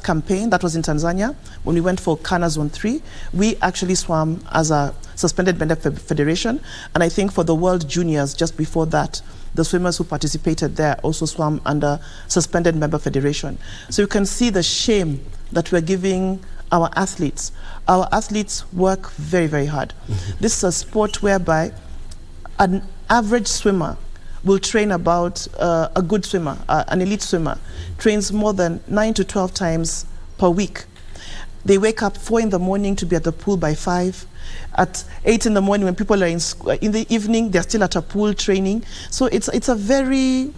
campaign, that was in Tanzania, when we went for Kana Zone 3, we actually swam as a suspended member federation. And I think for the World Juniors, just before that, the swimmers who participated there also swam under suspended member federation. So you can see the shame that we're giving our athletes. Our athletes work very, very hard. This is a sport whereby an average swimmer will train about, a good swimmer, an elite swimmer, trains more than 9 to 12 times per week. They wake up 4 in the morning to be at the pool by 5. At 8 in the morning, when people are in the evening, they're still at a pool training. So it's a very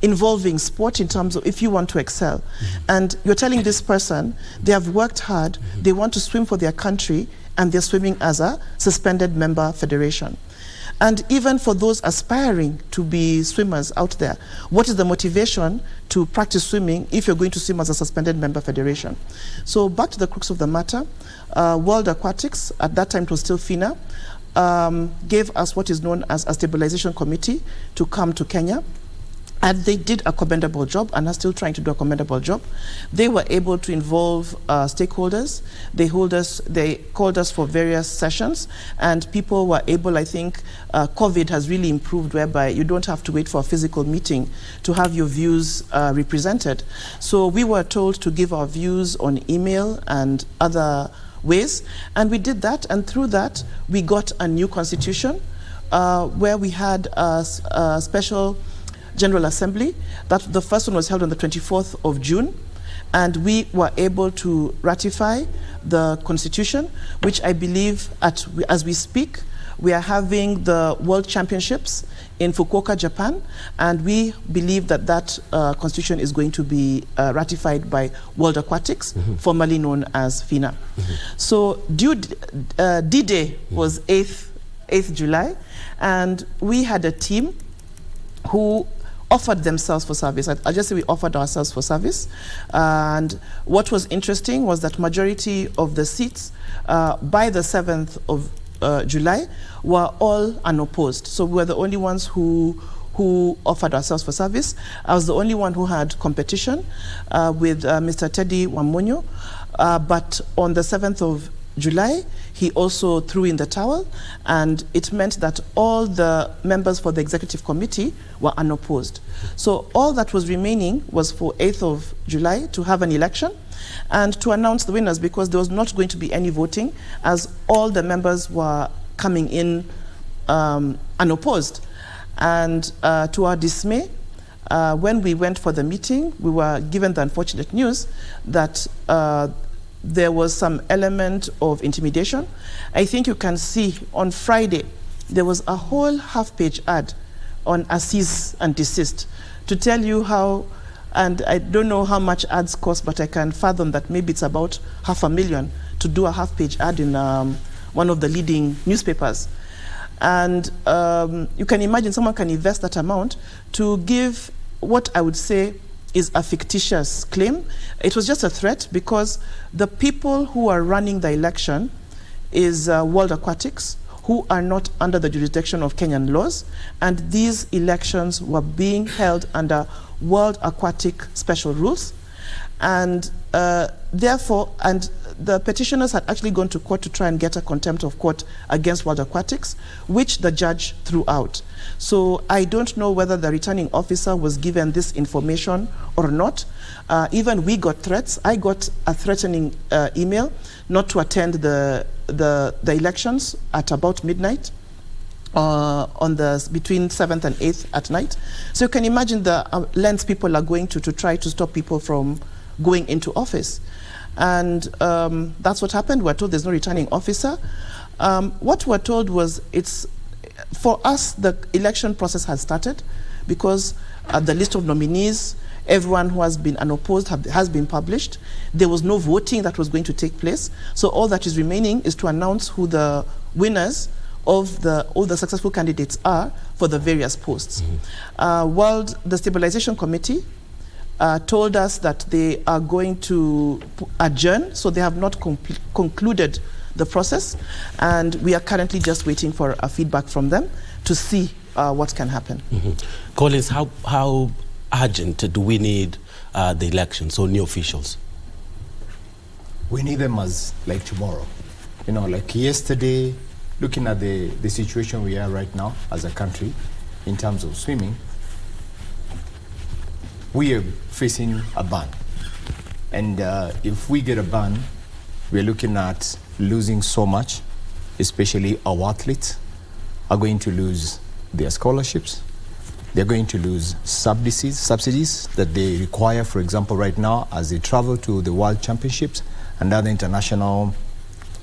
involving sport in terms of if you want to excel. And you're telling this person, they have worked hard, they want to swim for their country, and they're swimming as a suspended member federation. And even for those aspiring to be swimmers out there, what is the motivation to practice swimming if you're going to swim as a suspended member federation? So back to the crux of the matter, World Aquatics, at that time it was still FINA, gave us what is known as a stabilization committee to come to Kenya. And they did a commendable job and are still trying to do a commendable job. They were able to involve stakeholders. They called us for various sessions, and people were able, I think, COVID has really improved, whereby you don't have to wait for a physical meeting to have your views represented. So we were told to give our views on email and other ways, and we did that, and through that, we got a new constitution where we had a special General Assembly. That the first one was held on the 24th of June, and we were able to ratify the Constitution, which I believe, as we speak, we are having the World Championships in Fukuoka, Japan, and we believe that that Constitution is going to be ratified by World Aquatics, formerly known as FINA. So D-Day was 8th July, and we had a team who offered themselves for service. I just say we offered ourselves for service. And what was interesting was that majority of the seats by the 7th of July were all unopposed. So we were the only ones who offered ourselves for service. I was the only one who had competition with Mr. Teddy Wamonyo. But on the 7th of July, he also threw in the towel, and it meant that all the members for the executive committee were unopposed. So all that was remaining was for 8th of July to have an election and to announce the winners, because there was not going to be any voting, as all the members were coming in unopposed. And to our dismay, when we went for the meeting, we were given the unfortunate news that there was some element of intimidation. I think you can see on Friday, there was a whole half-page ad on a cease and desist to tell you how, and I don't know how much ads cost, but I can fathom that maybe it's about $500,000 to do a half-page ad in one of the leading newspapers. And you can imagine someone can invest that amount to give what I would say is a fictitious claim. It was just a threat, because the people who are running the election is World Aquatics, who are not under the jurisdiction of Kenyan laws, and these elections were being held under World Aquatic special rules. And therefore, and the petitioners had actually gone to court to try and get a contempt of court against World Aquatics, which the judge threw out. So I don't know whether the returning officer was given this information or not. Even we got threats. I got a threatening email not to attend the elections at about midnight on between 7th and 8th at night. So you can imagine the lengths people are going to try to stop people from going into office. And that's what happened. We're told there's no returning officer. What we're told was, for us, the election process has started, because the list of nominees, everyone who has been unopposed has been published. There was no voting that was going to take place. So all that is remaining is to announce who the winners of all the successful candidates are for the various posts. The Stabilization Committee told us that they are going to adjourn, so they have not concluded the process, and we are currently just waiting for a feedback from them to see what can happen. Collins, how urgent do we need the election, so new officials? We need them as like tomorrow. You know, like yesterday, looking at the situation we are right now as a country in terms of swimming, we are facing a ban. And if we get a ban, we're looking at losing so much, especially our athletes are going to lose their scholarships. They're going to lose subsidies that they require, for example, right now, as they travel to the World Championships and other international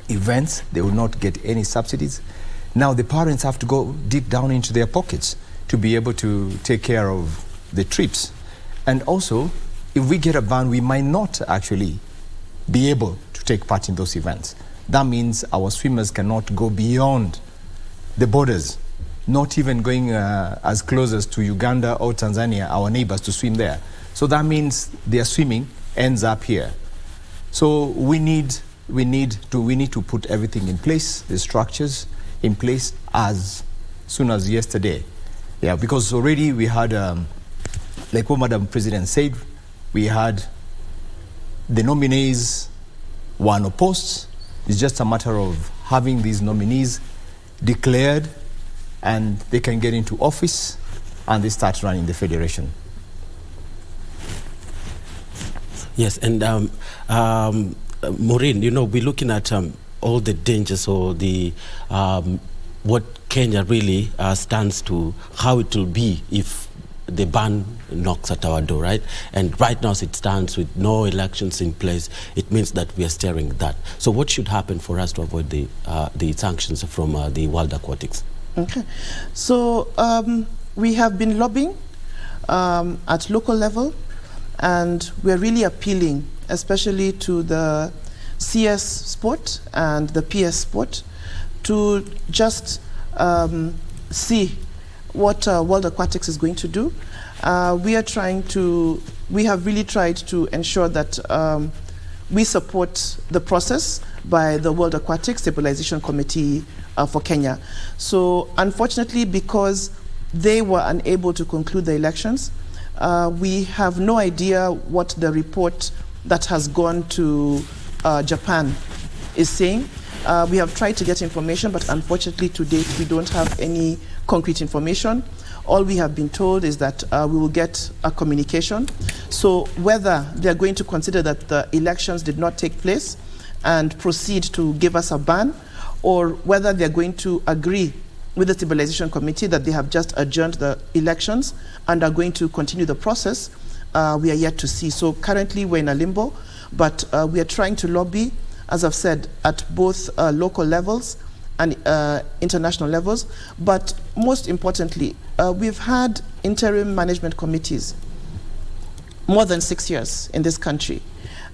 events, they will not get any subsidies. Now the parents have to go deep down into their pockets to be able to take care of the trips. And also, if we get a ban, we might not actually be able to take part in those events. That means our swimmers cannot go beyond the borders, not even going as close as to Uganda or Tanzania, our neighbors, to swim there. So that means their swimming ends up here. So we need to put everything in place, the structures in place as soon as yesterday. Yeah, because already we had, like what Madam President said, we had the nominees were unopposed. It's just a matter of having these nominees declared and they can get into office and they start running the federation. Yes, and Maureen, you know, we're looking at all the dangers or the what Kenya really stands to, how it will be if the ban knocks at our door, right? And right now, as it stands with no elections in place, it means that we are staring at that. So what should happen for us to avoid the sanctions from the World Aquatics? Okay. So we have been lobbying at local level, and we're really appealing, especially to the CS sport and the PS sport, to just see what World Aquatics is going to do. We have really tried to ensure that we support the process by the World Aquatic Stabilization Committee for Kenya. So unfortunately, because they were unable to conclude the elections, we have no idea what the report that has gone to Japan is saying. We have tried to get information, but unfortunately to date we don't have any concrete information. All we have been told is that we will get a communication. So whether they're going to consider that the elections did not take place and proceed to give us a ban, or whether they're going to agree with the Stabilization Committee that they have just adjourned the elections and are going to continue the process, we are yet to see. So currently we're in a limbo, but we are trying to lobby, as I've said, at both local levels and international levels. But most importantly, we've had interim management committees more than 6 years in this country,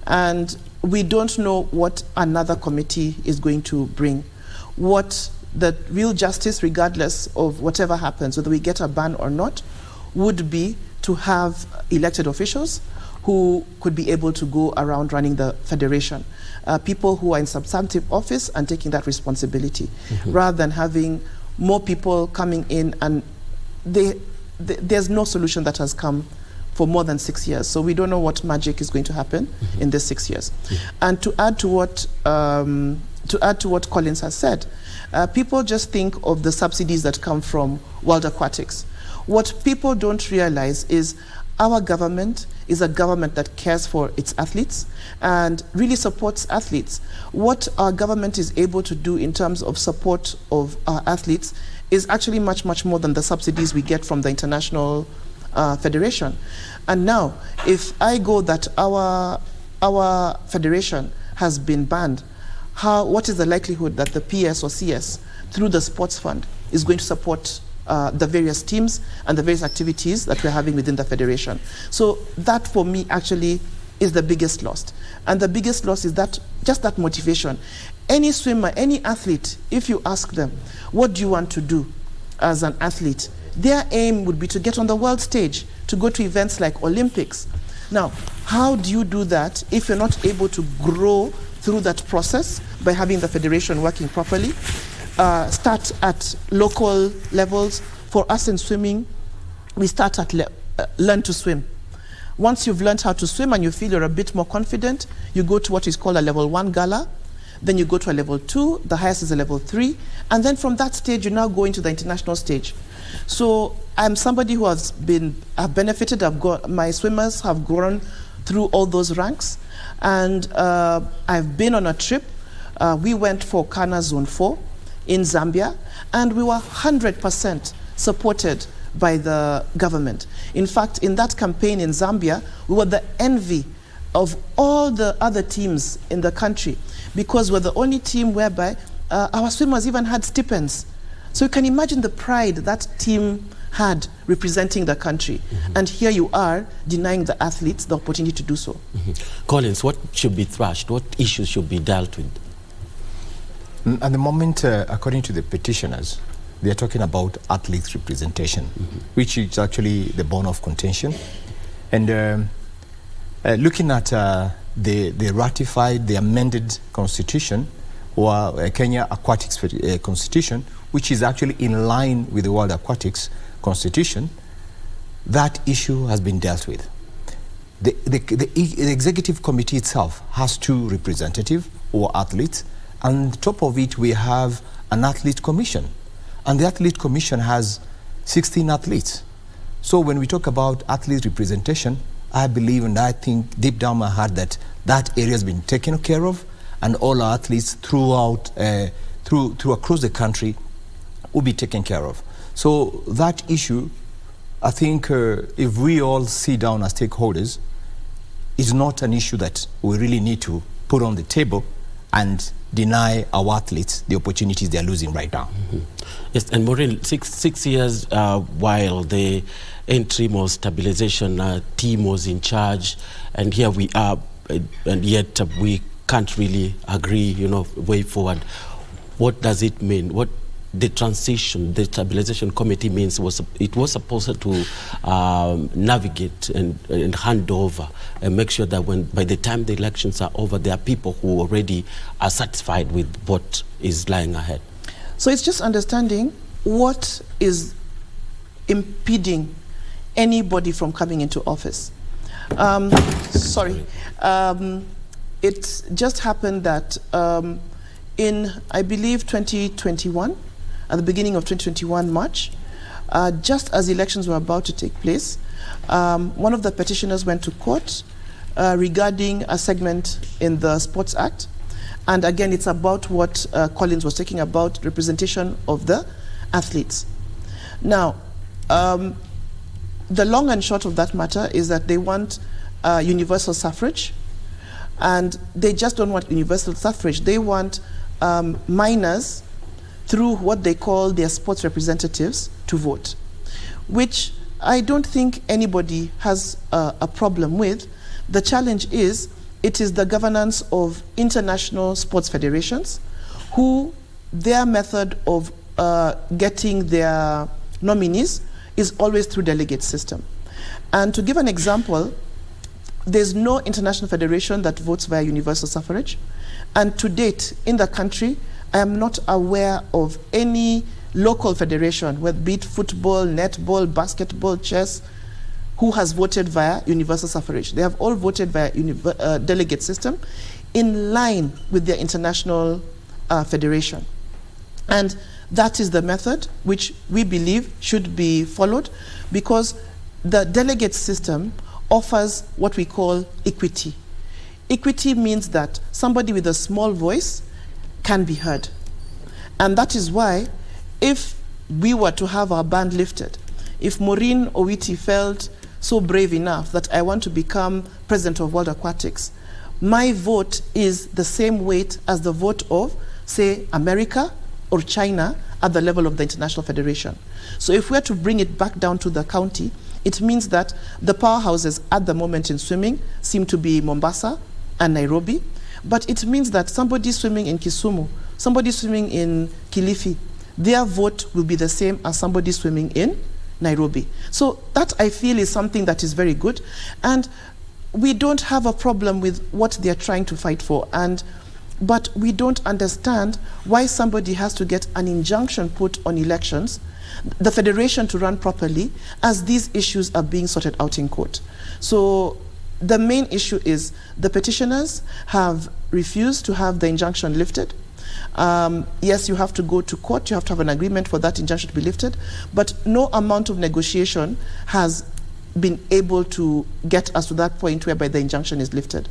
and we don't know what another committee is going to bring. What the real justice, regardless of whatever happens, whether we get a ban or not, would be to have elected officials who could be able to go around running the federation. People who are in substantive office and taking that responsibility, rather than having more people coming in, and there's no solution that has come for more than 6 years. So we don't know what magic is going to happen in this 6 years. And to add to what Collins has said, people just think of the subsidies that come from World Aquatics. What people don't realize is our government is a government that cares for its athletes and really supports athletes. What our government is able to do in terms of support of our athletes is actually much, much more than the subsidies we get from the international federation. And now, if I go that our federation has been banned, what is the likelihood that the PS or CS, through the sports fund, is going to support the various teams and the various activities that we're having within the federation? So that, for me, actually is the biggest loss. And the biggest loss is that, just that motivation. Any swimmer, any athlete, if you ask them, what do you want to do as an athlete? Their aim would be to get on the world stage, to go to events like Olympics. Now, how do you do that if you're not able to grow through that process by having the federation working properly? Start at local levels. For us in swimming, we start at Learn to Swim. Once you've learned how to swim and you feel you're a bit more confident, you go to what is called a level 1 gala. Then you go to a level 2, the highest is a level 3. And then from that stage, you now go into the international stage. So I'm somebody who I've benefited, my swimmers have grown through all those ranks. And I've been on a trip. We went for Kana Zone 4 in Zambia, and we were 100% supported by the government. In fact, in that campaign in Zambia, we were the envy of all the other teams in the country, because we're the only team whereby our swimmers even had stipends. So you can imagine the pride that team had representing the country. And here you are denying the athletes the opportunity to do so. Collins, what should be thrashed? What issues should be dealt with? At the moment, according to the petitioners, they are talking about athletes representation, which is actually the bone of contention. And looking at the ratified, the amended constitution, or Kenya Aquatics Constitution, which is actually in line with the World Aquatics Constitution, that issue has been dealt with. The executive committee itself has 2 representatives or athletes, and on top of it we have an athlete commission, and the athlete commission has 16 athletes. So when we talk about athlete representation, I believe and I think deep down my heart that that area has been taken care of, and all our athletes throughout across the country will be taken care of. So that issue, I think if we all sit down as stakeholders, is not an issue that we really need to put on the table and deny our athletes the opportunities they're losing right now. Yes, and Maureen, six years while the interim or stabilization team was in charge, and here we are, and yet we can't really agree, way forward. What does it mean? What the transition, the stabilization committee means it was supposed to navigate and hand over and make sure that by the time the elections are over, there are people who already are satisfied with what is lying ahead. So it's just understanding what is impeding anybody from coming into office. It just happened that in, I believe, 2021, at the beginning of 2021, March, just as elections were about to take place, one of the petitioners went to court regarding a segment in the Sports Act. And again, it's about what Collins was talking about, representation of the athletes. Now, the long and short of that matter is that they want universal suffrage, and they just don't want universal suffrage. They want minors, through what they call their sports representatives, to vote, which I don't think anybody has a problem with. The challenge is, it is the governance of international sports federations, who their method of getting their nominees is always through delegate system. And to give an example, there's no international federation that votes via universal suffrage. And to date, in the country, I am not aware of any local federation, whether be it football, netball, basketball, chess, who has voted via universal suffrage. They have all voted via delegate system in line with their international federation. And that is the method which we believe should be followed, because the delegate system offers what we call equity. Equity means that somebody with a small voice can be heard. And that is why, if we were to have our ban lifted, if Maureen Owiti felt so brave enough that I want to become president of World Aquatics, my vote is the same weight as the vote of, say, America or China at the level of the International Federation. So if we are to bring it back down to the county, it means that the powerhouses at the moment in swimming seem to be Mombasa and Nairobi, but it means that somebody swimming in Kisumu, somebody swimming in Kilifi, their vote will be the same as somebody swimming in Nairobi. So that, I feel, is something that is very good, and we don't have a problem with what they're trying to fight for, but we don't understand why somebody has to get an injunction put on elections the federation to run properly as these issues are being sorted out in court. So the main issue is the petitioners have refused to have the injunction lifted. Yes, you have to go to court, you have to have an agreement for that injunction to be lifted, but no amount of negotiation has been able to get us to that point whereby the injunction is lifted.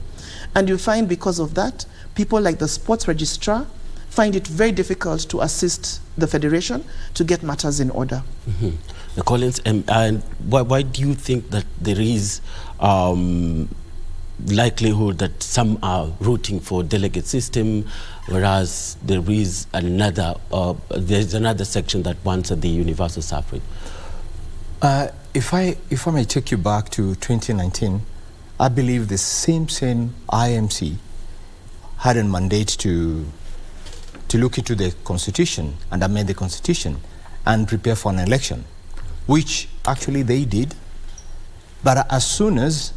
And you find because of that, people like the sports registrar find it very difficult to assist the federation to get matters in order. The Collins, and why do you think that there is likelihood that some are rooting for delegate system, whereas there is another, there's another section that wants the universal suffrage? If I may take you back to 2019, I believe the same IMC had a mandate to look into the constitution and amend the constitution and prepare for an election, which actually they did. But as soon as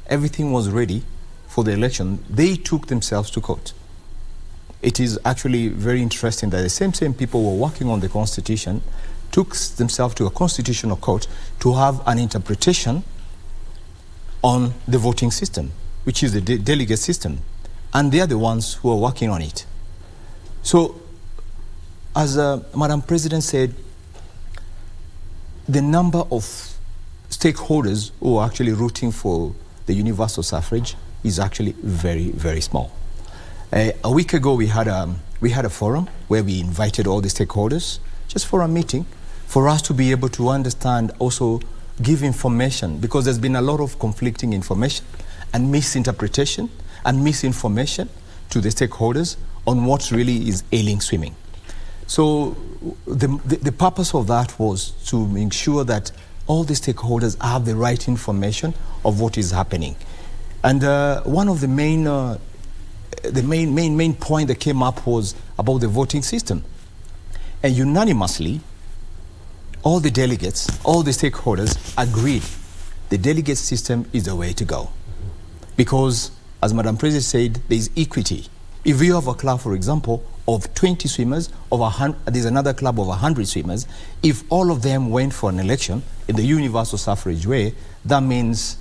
everything was ready for the election, they took themselves to court. It is actually very interesting that the same people who were working on the constitution took themselves to a constitutional court to have an interpretation on the voting system, which is the delegate system. And they are the ones who are working on it. So, as Madam President said, the number of stakeholders who are actually rooting for the universal suffrage is actually very, very small. A week ago, we had a forum where we invited all the stakeholders just for a meeting, for us to be able to understand, also give information, because there's been a lot of conflicting information and misinterpretation and misinformation to the stakeholders on what really is ailing swimming. So the purpose of that was to make sure that all the stakeholders have the right information of what is happening. And one of the main point that came up was about the voting system. And unanimously, all the delegates, all the stakeholders agreed the delegate system is the way to go. Because, as Madam President said, there is equity. If you have a club, for example, of 20 swimmers, there's another club of 100 swimmers, if all of them went for an election in the universal suffrage way, that means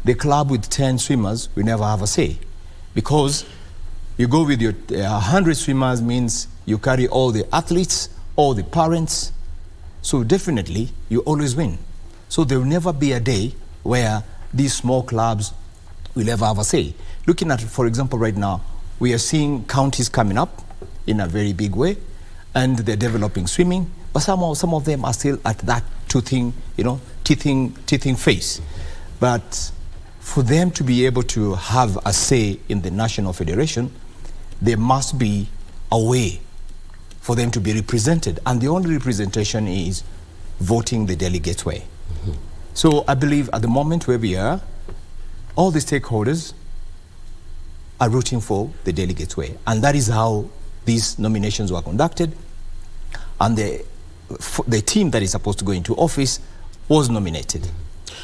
the club with 10 swimmers will never have a say. Because you go with your 100 swimmers means you carry all the athletes, all the parents, so definitely you always win. So there will never be a day where these small clubs will ever have a say. Looking at, for example, right now, we are seeing counties coming up in a very big way, and they're developing swimming, but some of them are still at that teething phase. But for them to be able to have a say in the national federation, there must be a way for them to be represented, and the only representation is voting the delegates' way. So I believe at the moment where we are, all the stakeholders are rooting for the delegates' way, and that is how these nominations were conducted, and the team that is supposed to go into office was nominated.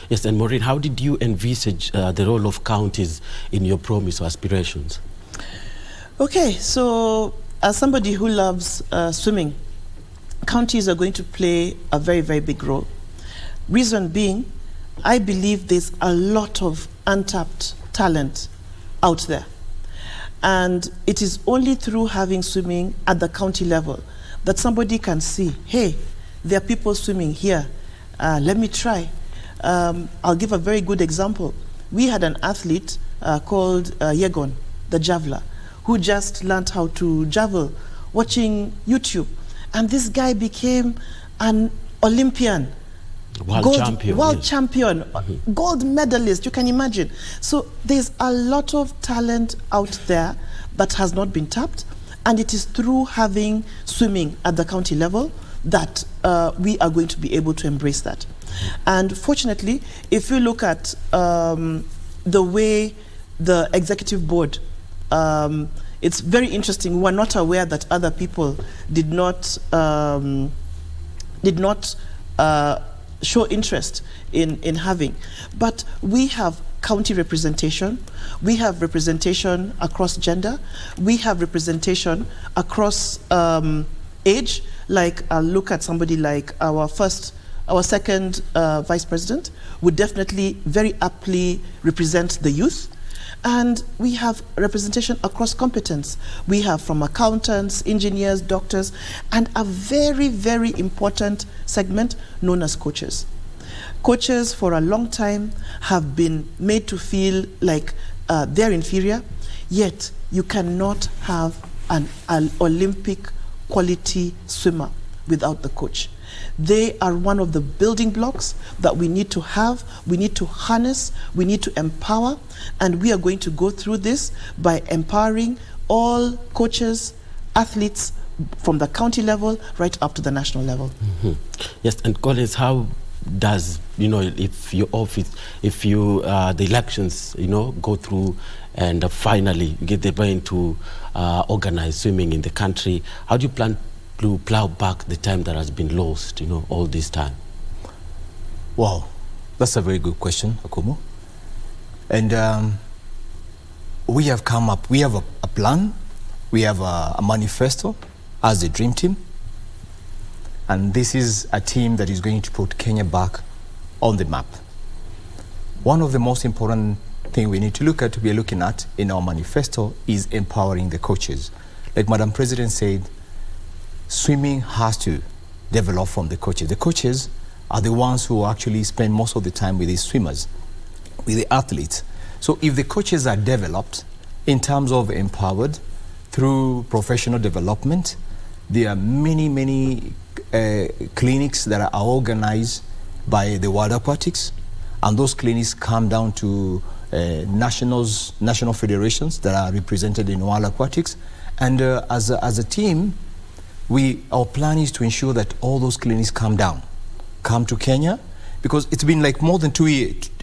Yes, and Maureen, how did you envisage the role of counties in your promise or aspirations? Okay, so as somebody who loves swimming, counties are going to play a very, very big role. Reason being, I believe there's a lot of untapped talent out there. And it is only through having swimming at the county level that somebody can see, hey, there are people swimming here, let me try. I'll give a very good example. We had an athlete called Yegon, the javeler, who just learned how to javel watching YouTube. And this guy became an Olympian. World champion, gold medalist, you can imagine. So there's a lot of talent out there that has not been tapped, and it is through having swimming at the county level that we are going to be able to embrace that. And fortunately, if you look at the way the executive board, it's very interesting. We're not aware that other people did not show interest in having. But we have county representation, we have representation across gender, we have representation across age, like I'll look at somebody like our second vice president would definitely very aptly represent the youth. And we have representation across competence. We have from accountants, engineers, doctors, and a very, very important segment known as coaches. Coaches for a long time have been made to feel like they're inferior, yet you cannot have an Olympic quality swimmer without the coach. They are one of the building blocks that we need to have, we need to harness, we need to empower, and we are going to go through this by empowering all coaches, athletes from the county level right up to the national level. Mm-hmm. Yes, and Collins, how does, if your office, if you, the elections, go through and finally get the brain to organize swimming in the country, how do you plan to plow back the time that has been lost, all this time? Wow, that's a very good question, Okumu. And we have come up, we have a plan, we have a manifesto as the dream team. And this is a team that is going to put Kenya back on the map. One of the most important things we need to look at, we are looking at in our manifesto, is empowering the coaches. Like Madam President said, swimming has to develop from the coaches. The coaches are the ones who actually spend most of the time with the swimmers, with the athletes. So if the coaches are developed in terms of empowered through professional development, there are many, many clinics that are organized by the World Aquatics, and those clinics come down to national federations that are represented in World Aquatics. And as a team, our plan is to ensure that all those clinics come to Kenya, because it's been like more than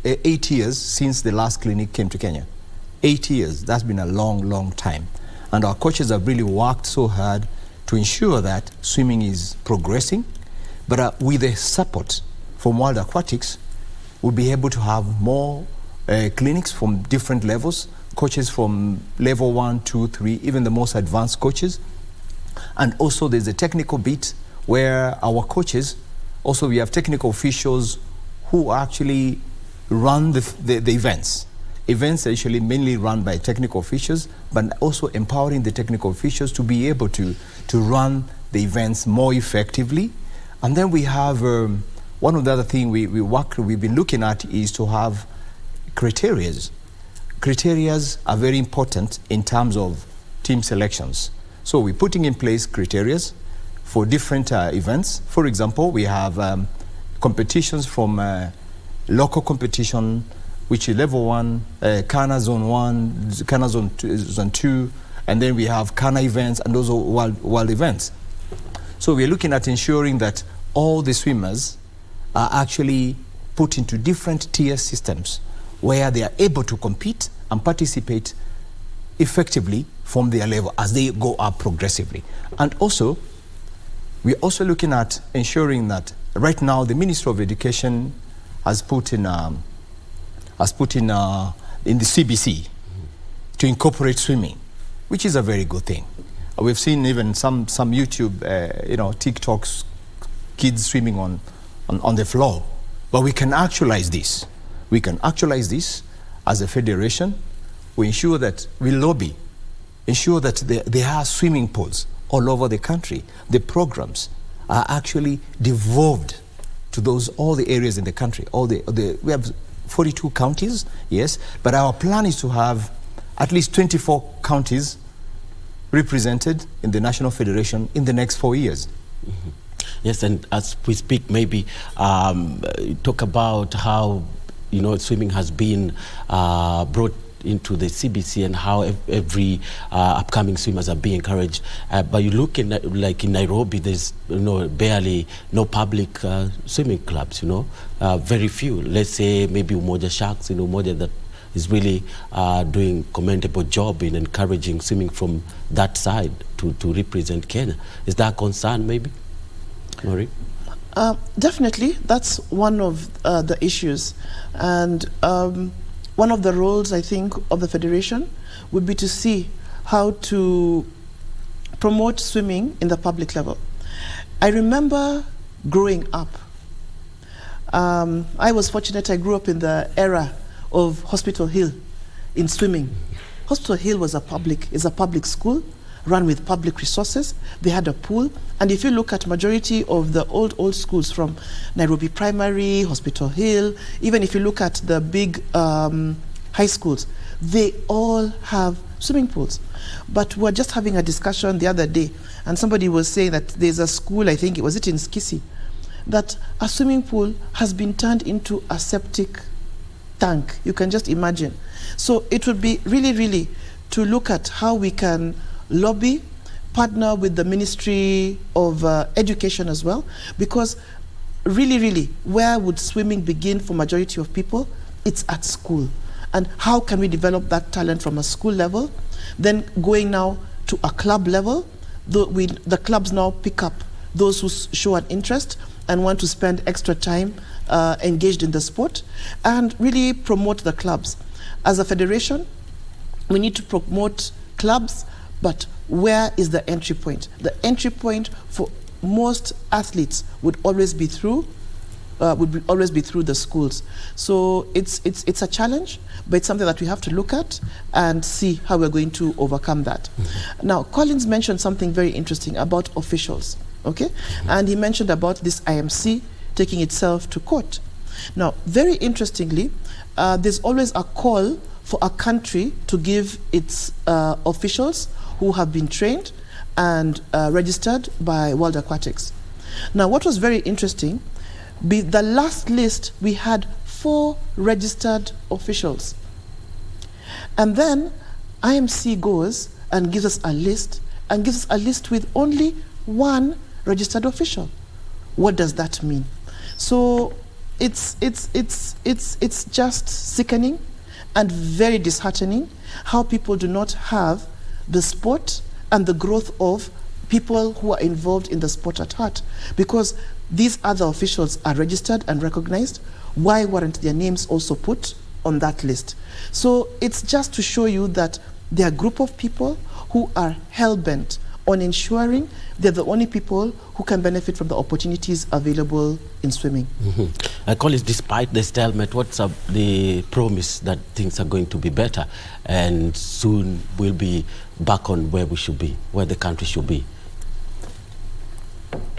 8 years since the last clinic came to Kenya. 8 years, that's been a long, long time. And our coaches have really worked so hard to ensure that swimming is progressing. But with the support from World Aquatics, we'll be able to have more clinics from different levels, coaches from level 1, 2, 3, even the most advanced coaches. And also there's a technical bit where our coaches, also we have technical officials who actually run the events. Events are usually mainly run by technical officials, but also empowering the technical officials to be able to run the events more effectively. And then we have, one of the other things we've been looking at is to have criterias. Criterias are very important in terms of team selections. So we're putting in place criterias for different events. For example, we have competitions from local competition, which is level 1, Kana Zone 1, Kana Zone 2, and then we have Kana events, and those are world events. So we're looking at ensuring that all the swimmers are actually put into different tier systems where they are able to compete and participate effectively from their level as they go up progressively. And also, we're also looking at ensuring that right now the Ministry of Education has put in the CBC to incorporate swimming, which is a very good thing. We've seen even some YouTube, TikToks, kids swimming on the floor. But we can actualize this. We can actualize this as a federation. We ensure that we lobby, ensure that there are swimming pools all over the country. The programs are actually devolved to all the areas in the country. We have 42 counties, yes, but our plan is to have at least 24 counties represented in the National Federation in the next 4 years. Mm-hmm. Yes, and as we speak, maybe talk about how swimming has been brought into the CBC and how every upcoming swimmers are being encouraged. But you look like in Nairobi, there's barely no public swimming clubs. Very few. Let's say maybe Umoja Sharks, Umoja that is really doing commendable job in encouraging swimming from that side to represent Kenya. Is that a concern, maybe, Maureen? Definitely, that's one of the issues, and one of the roles, I think, of the Federation would be to see how to promote swimming in the public level. I remember growing up. I was fortunate. I grew up in the era of Hospital Hill in swimming. Hospital Hill is a public school run with public resources. They had a pool. And if you look at majority of the old schools from Nairobi Primary, Hospital Hill, even if you look at the big high schools, they all have swimming pools. But we were just having a discussion the other day, and somebody was saying that there's a school, I think it was in Skisi, that a swimming pool has been turned into a septic tank. You can just imagine. So it would be really to look at how we can lobby, partner with the Ministry of Education as well, because really, where would swimming begin for majority of people? It's at school. And how can we develop that talent from a school level, then going now to a club level? The clubs now pick up those who show an interest and want to spend extra time engaged in the sport, and really promote the clubs. As a federation, we need to promote clubs, but where is the entry point? The entry point for most athletes would always be through the schools. So it's a challenge, but it's something that we have to look at and see how we're going to overcome that. Now, Collins mentioned something very interesting about officials, okay? And he mentioned about this IMC taking itself to court. Now, very interestingly, there's always a call for a country to give its officials who have been trained and registered by World Aquatics. Now, what was very interesting, the last list, we had 4 registered officials. And then IMC goes and gives us a list, and gives us a list with only 1 registered official. What does that mean? So it's just sickening and very disheartening how people do not have the sport and the growth of people who are involved in the sport at heart, because these other officials are registered and recognized. Why weren't their names also put on that list? So it's just to show you that there are a group of people who are hell-bent on ensuring they're the only people who can benefit from the opportunities available in swimming. I call it, despite the stalemate, what's the promise that things are going to be better and soon we'll be back on where we should be, where the country should be?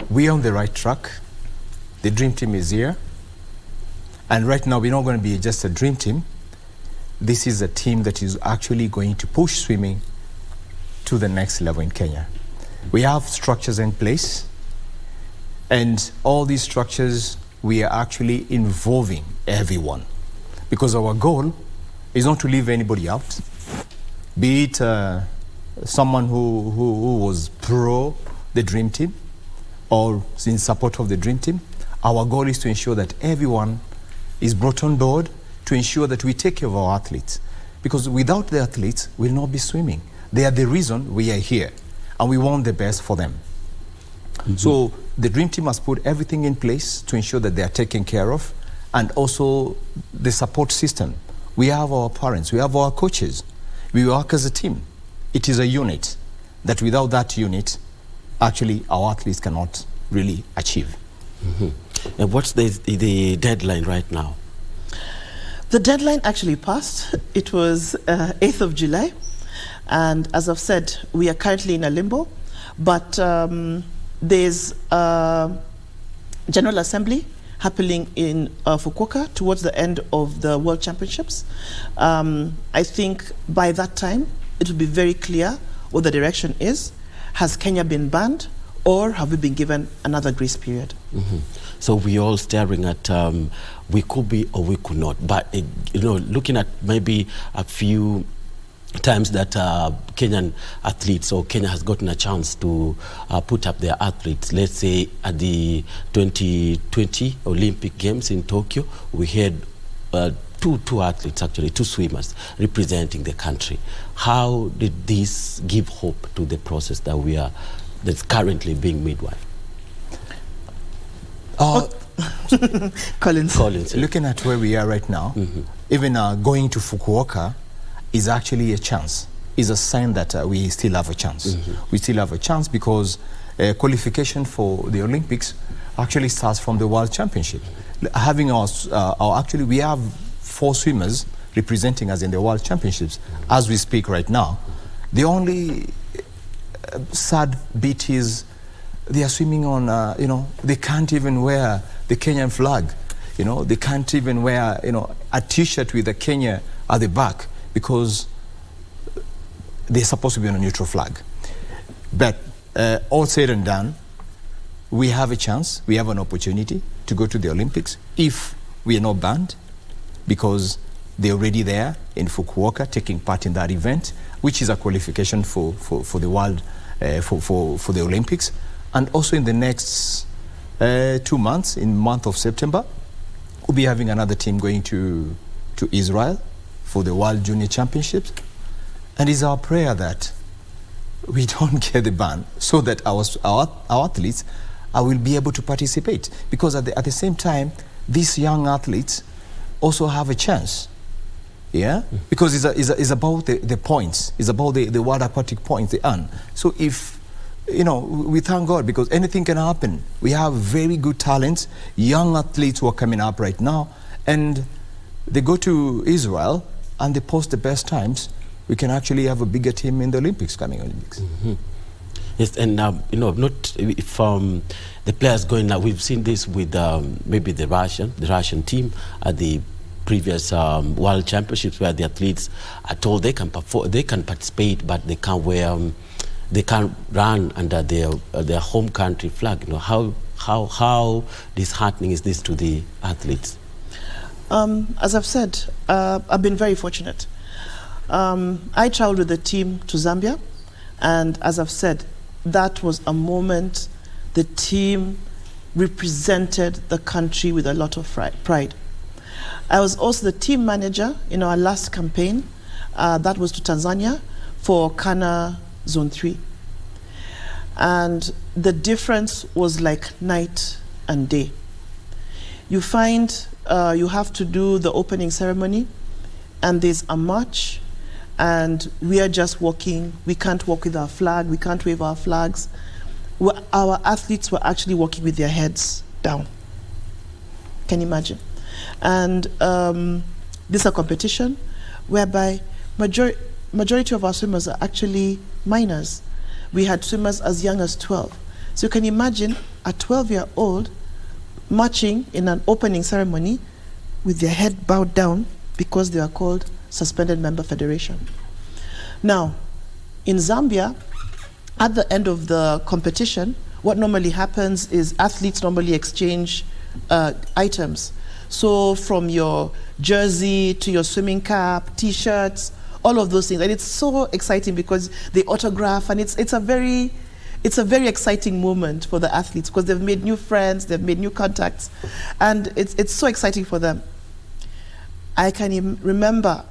We're on the right track. The dream team is here. And right now, we're not going to be just a dream team. This is a team that is actually going to push swimming to the next level in Kenya. We have structures in place, and all these structures, we are actually involving everyone, because our goal is not to leave anybody out, be it someone who was pro the dream team or in support of the dream team. Our goal is to ensure that everyone is brought on board to ensure that we take care of our athletes, because without the athletes, we'll not be swimming. They are the reason we are here, and we want the best for them. So the dream team has put everything in place to ensure that they are taken care of, and also the support system. We have our parents, we have our coaches, we work as a team. It is a unit that without that unit, actually our athletes cannot really achieve. And what's the deadline right now? The deadline actually passed. It was 8th of July. And as I've said, we are currently in a limbo, but there's a General Assembly happening in Fukuoka towards the end of the World Championships. I think by that time, it will be very clear what the direction is. Has Kenya been banned, or have we been given another grace period? So we're all staring at we could be or we could not. But looking at maybe a few times that Kenyan athletes, or Kenya has gotten a chance to put up their athletes. Let's say at the 2020 Olympic Games in Tokyo, we had two athletes, actually, 2 swimmers representing the country. How did this give hope to the process that's currently being midwife? Collins. Looking at where we are right now, even going to Fukuoka is actually a chance, is a sign that we still have a chance. We still have a chance because qualification for the Olympics actually starts from the World Championship. Having actually, we have 4 swimmers representing us in the World Championships as we speak right now. The only sad bit is they are swimming on, they can't even wear the Kenyan flag. They can't even wear, a T-shirt with a Kenya at the back because they're supposed to be on a neutral flag. But all said and done, we have a chance, we have an opportunity to go to the Olympics if we are not banned, because they're already there in Fukuoka taking part in that event, which is a qualification for the world, for the Olympics. And also in the next 2 months, in the month of September, we'll be having another team going to Israel for the World Junior Championships. And it's our prayer that we don't get the ban so that our athletes will be able to participate. Because at the same time, these young athletes also have a chance. Yeah? Because it's about the points. It's about the World Aquatic points they earn. So if, we thank God because anything can happen. We have very good talents, young athletes who are coming up right now, and they go to Israel and they post the best times. We can actually have a bigger team in the coming Olympics. Mm-hmm. Yes, and not if the players going now. We've seen this with maybe the Russian team at the previous World Championships, where the athletes are told they can perform, they can participate, but they can't wear, they can't run under their home country flag. How disheartening is this to the athletes? As I've said, I've been very fortunate. I traveled with the team to Zambia, and as I've said, that was a moment the team represented the country with a lot of pride. I was also the team manager in our last campaign, that was to Tanzania for Kana Zone 3. And the difference was like night and day. You find you have to do the opening ceremony, and there's a march, and we are just walking. We can't walk with our flag. We can't wave our flags. Our athletes were actually walking with their heads down. Can you imagine? And this is a competition whereby majority of our swimmers are actually minors. We had swimmers as young as 12. So you can imagine a 12-year-old marching in an opening ceremony with their head bowed down because they are called Suspended Member Federation. Now, in Zambia, at the end of the competition, what normally happens is athletes normally exchange items. So from your jersey to your swimming cap, T-shirts, all of those things. And it's so exciting because they autograph, and it's a very exciting moment for the athletes because they've made new friends, they've made new contacts, and it's so exciting for them. I can remember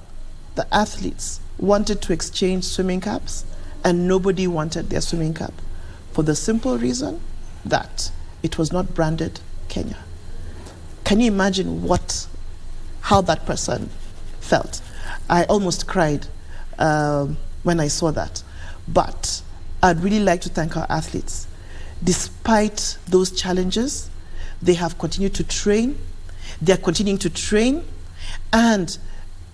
the athletes wanted to exchange swimming caps, and nobody wanted their swimming cap for the simple reason that it was not branded Kenya. Can you imagine how that person felt? I almost cried when I saw that. But I'd really like to thank our athletes. Despite those challenges, they have continued to train. They're continuing to train. And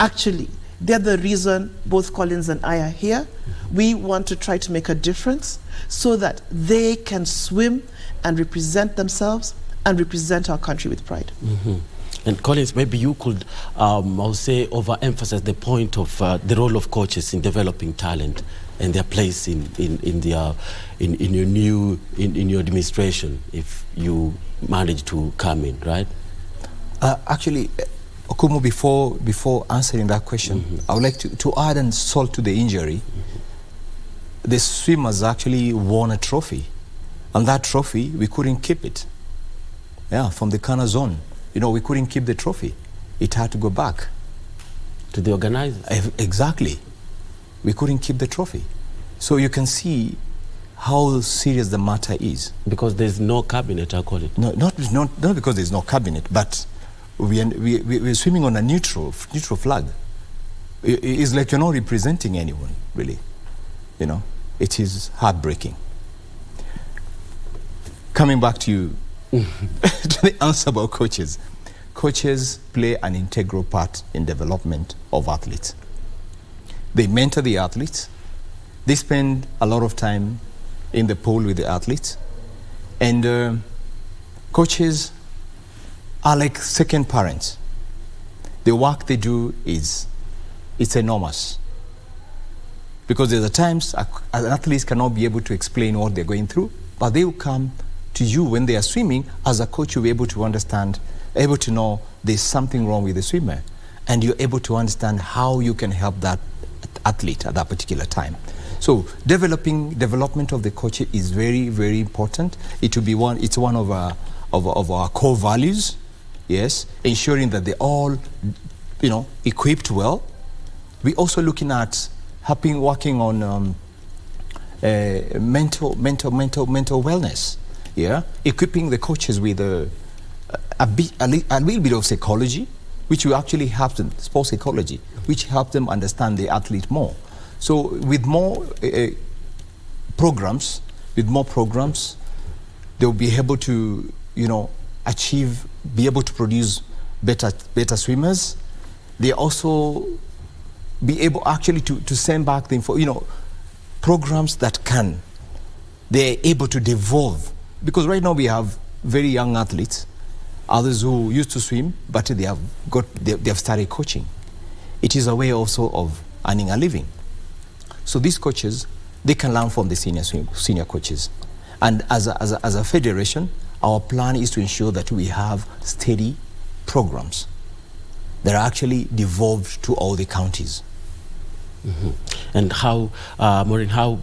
actually, they're the reason both Collins and I are here. We want to try to make a difference so that they can swim and represent themselves and represent our country with pride. Mm-hmm. And Collins, maybe you could, I'll say, overemphasize the point of the role of coaches in developing talent and their place in your administration, if you manage to come in, right? Actually, Okumu, before answering that question, I would like to add insult to the injury. The swimmers actually won a trophy, and that trophy, we couldn't keep it. Yeah, from the Kana zone. We couldn't keep the trophy. It had to go back. To the organizers? Exactly. We couldn't keep the trophy. So you can see how serious the matter is. Because there's no cabinet, I call it. No, not because there's no cabinet, but we're swimming on a neutral flag. It's like you're not representing anyone, really. It is heartbreaking. coming back to you, to the answer about coaches. Coaches play an integral part in development of athletes. They mentor the athletes. They spend a lot of time in the pool with the athletes. And coaches are like second parents. The work they do it's enormous. Because there's times athletes cannot be able to explain what they're going through, but they will come to you when they are swimming. As a coach, you'll be able to understand, able to know there's something wrong with the swimmer, and you're able to understand how you can help that athlete at that particular time. So development of the coach is very, very important. It's one of our core values. Yes, ensuring that they're all, equipped well. We're also looking at working on mental wellness. Yeah, equipping the coaches with a little bit of psychology, which will actually help them, sports psychology, which help them understand the athlete more. So with more programs, they'll be able to, be able to produce better swimmers. They also be able actually to send back the info, programs that they're able to devolve. Because right now we have very young athletes, others who used to swim, but they have started coaching. It is a way also of earning a living. So these coaches, they can learn from the senior coaches. And as a federation, our plan is to ensure that we have steady programs that are actually devolved to all the counties. Mm-hmm. And how, Maureen, how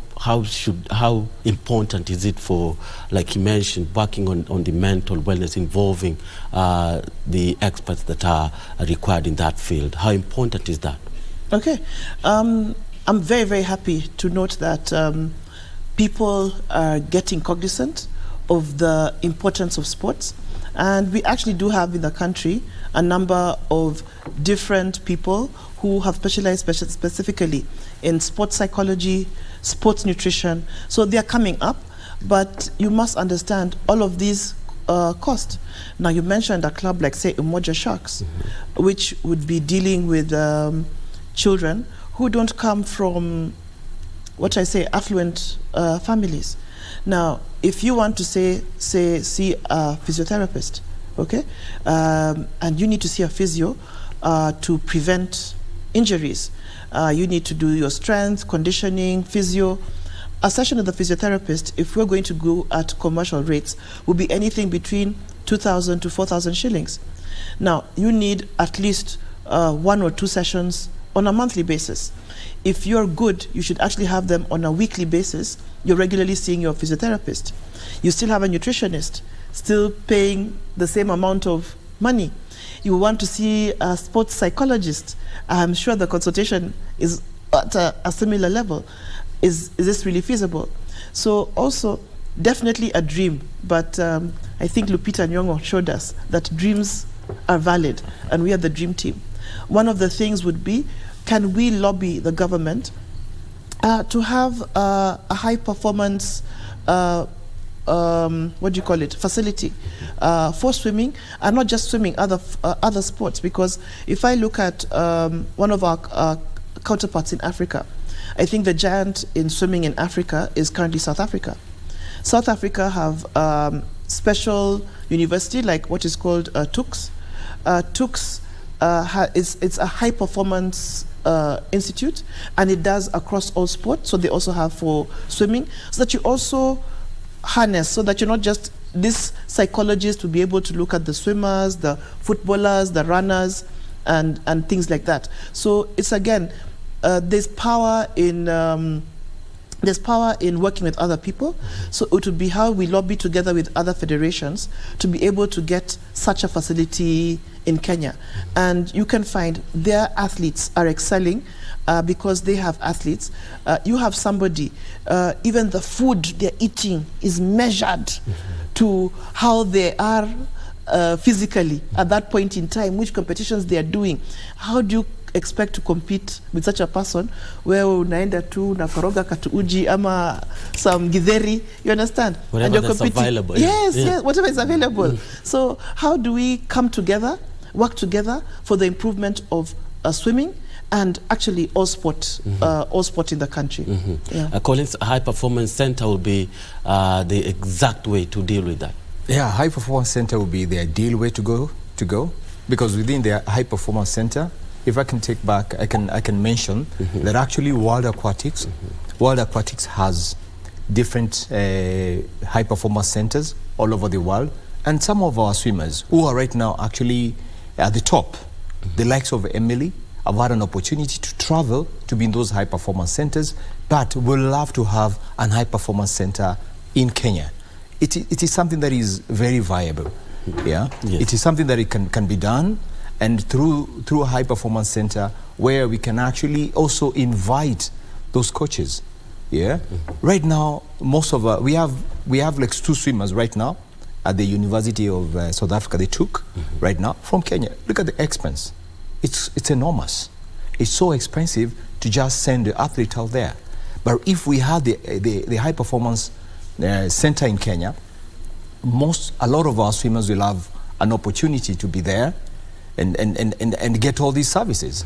important is it for, like you mentioned, working on the mental wellness, involving the experts that are required in that field? How important is that? Okay. I'm very, very happy to note that people are getting cognizant of the importance of sports. And we actually do have in the country a number of different people who have specialized specifically in sports psychology, sports nutrition. So they are coming up, but you must understand all of these cost. Now you mentioned a club like, say, Umoja Sharks, which would be dealing with children who don't come from, affluent families. Now, if you want to see a physiotherapist, okay, and you need to see a physio to prevent injuries, you need to do your strength, conditioning, physio. A session with the physiotherapist, if we're going to go at commercial rates, will be anything between 2,000 to 4,000 shillings. Now, you need at least 1 or 2 sessions on a monthly basis. If you're good, you should actually have them on a weekly basis. You're regularly seeing your physiotherapist. You still have a nutritionist, still paying the same amount of money. You want to see a sports psychologist. I'm sure the consultation is at a similar level. Is this really feasible? So also, definitely a dream, but I think Lupita Nyong'o showed us that dreams are valid, and we are the dream team. One of the things would be, can we lobby the government to have a high performance facility for swimming, and not just swimming, other sports? Because if I look at one of our counterparts in Africa, I think the giant in swimming in Africa is currently South Africa. South Africa have special university like what is called TUCS. TUCS it's a high performance institute, and it does across all sports. So they also have for swimming, so that you also harness, so that you're not just this psychologist will be able to look at the swimmers, the footballers, the runners, and things like that. So it's again, there's power in working with other people. So it would be how we lobby together with other federations to be able to get such a facility in Kenya. And you can find their athletes are excelling because they have athletes. You have somebody, even the food they're eating is measured to how they are physically at that point in time, which competitions they are doing. How do you expect to compete with such a person where unaenda tu na koroga katuuji ama some githeri, you understand? Whatever and you're that's available. Yes, yes, whatever is available. So how do we come together, work together for the improvement of swimming and actually all sport in the country? Collins High Performance Center will be the exact way to deal with that. Yeah, High Performance Center will be the ideal way to go, because within the High Performance Center, if I can take back, I can mention that actually World Aquatics has different high performance centers all over the world, and some of our swimmers who are right now actually at the top, the likes of Emily, have had an opportunity to travel to be in those high performance centers, but would love to have an high performance center in Kenya. It is something that is very viable. Yeah, Yes. It is something that it can be done, and through a high performance center where we can actually also invite those coaches. Yeah, right now most of we have like 2 swimmers right now at the University of South Africa. They took right now from Kenya. Look at the expense; it's enormous. It's so expensive to just send the athlete out there. But if we have the high performance center in Kenya, a lot of our swimmers will have an opportunity to be there and get all these services.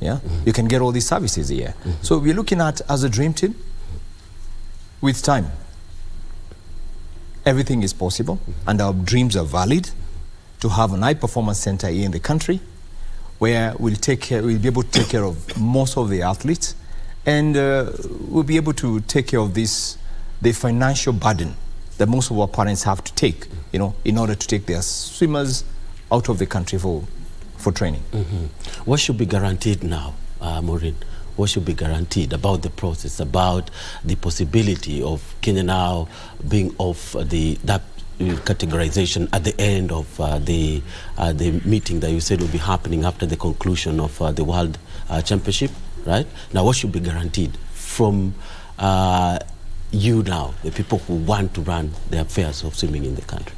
Yeah, you can get all these services here. So we're looking at, as a dream team, with time, everything is possible, and our dreams are valid to have an high performance center here in the country where we'll be able to take care of most of the athletes, and we'll be able to take care of the financial burden that most of our parents have to take, in order to take their swimmers out of the country for training. What should be guaranteed now, Maureen? What should be guaranteed about the process, about the possibility of Kenya now being off that categorization at the end of the meeting that you said will be happening after the conclusion of the World Championship, right? Now, what should be guaranteed from you now, the people who want to run the affairs of swimming in the country?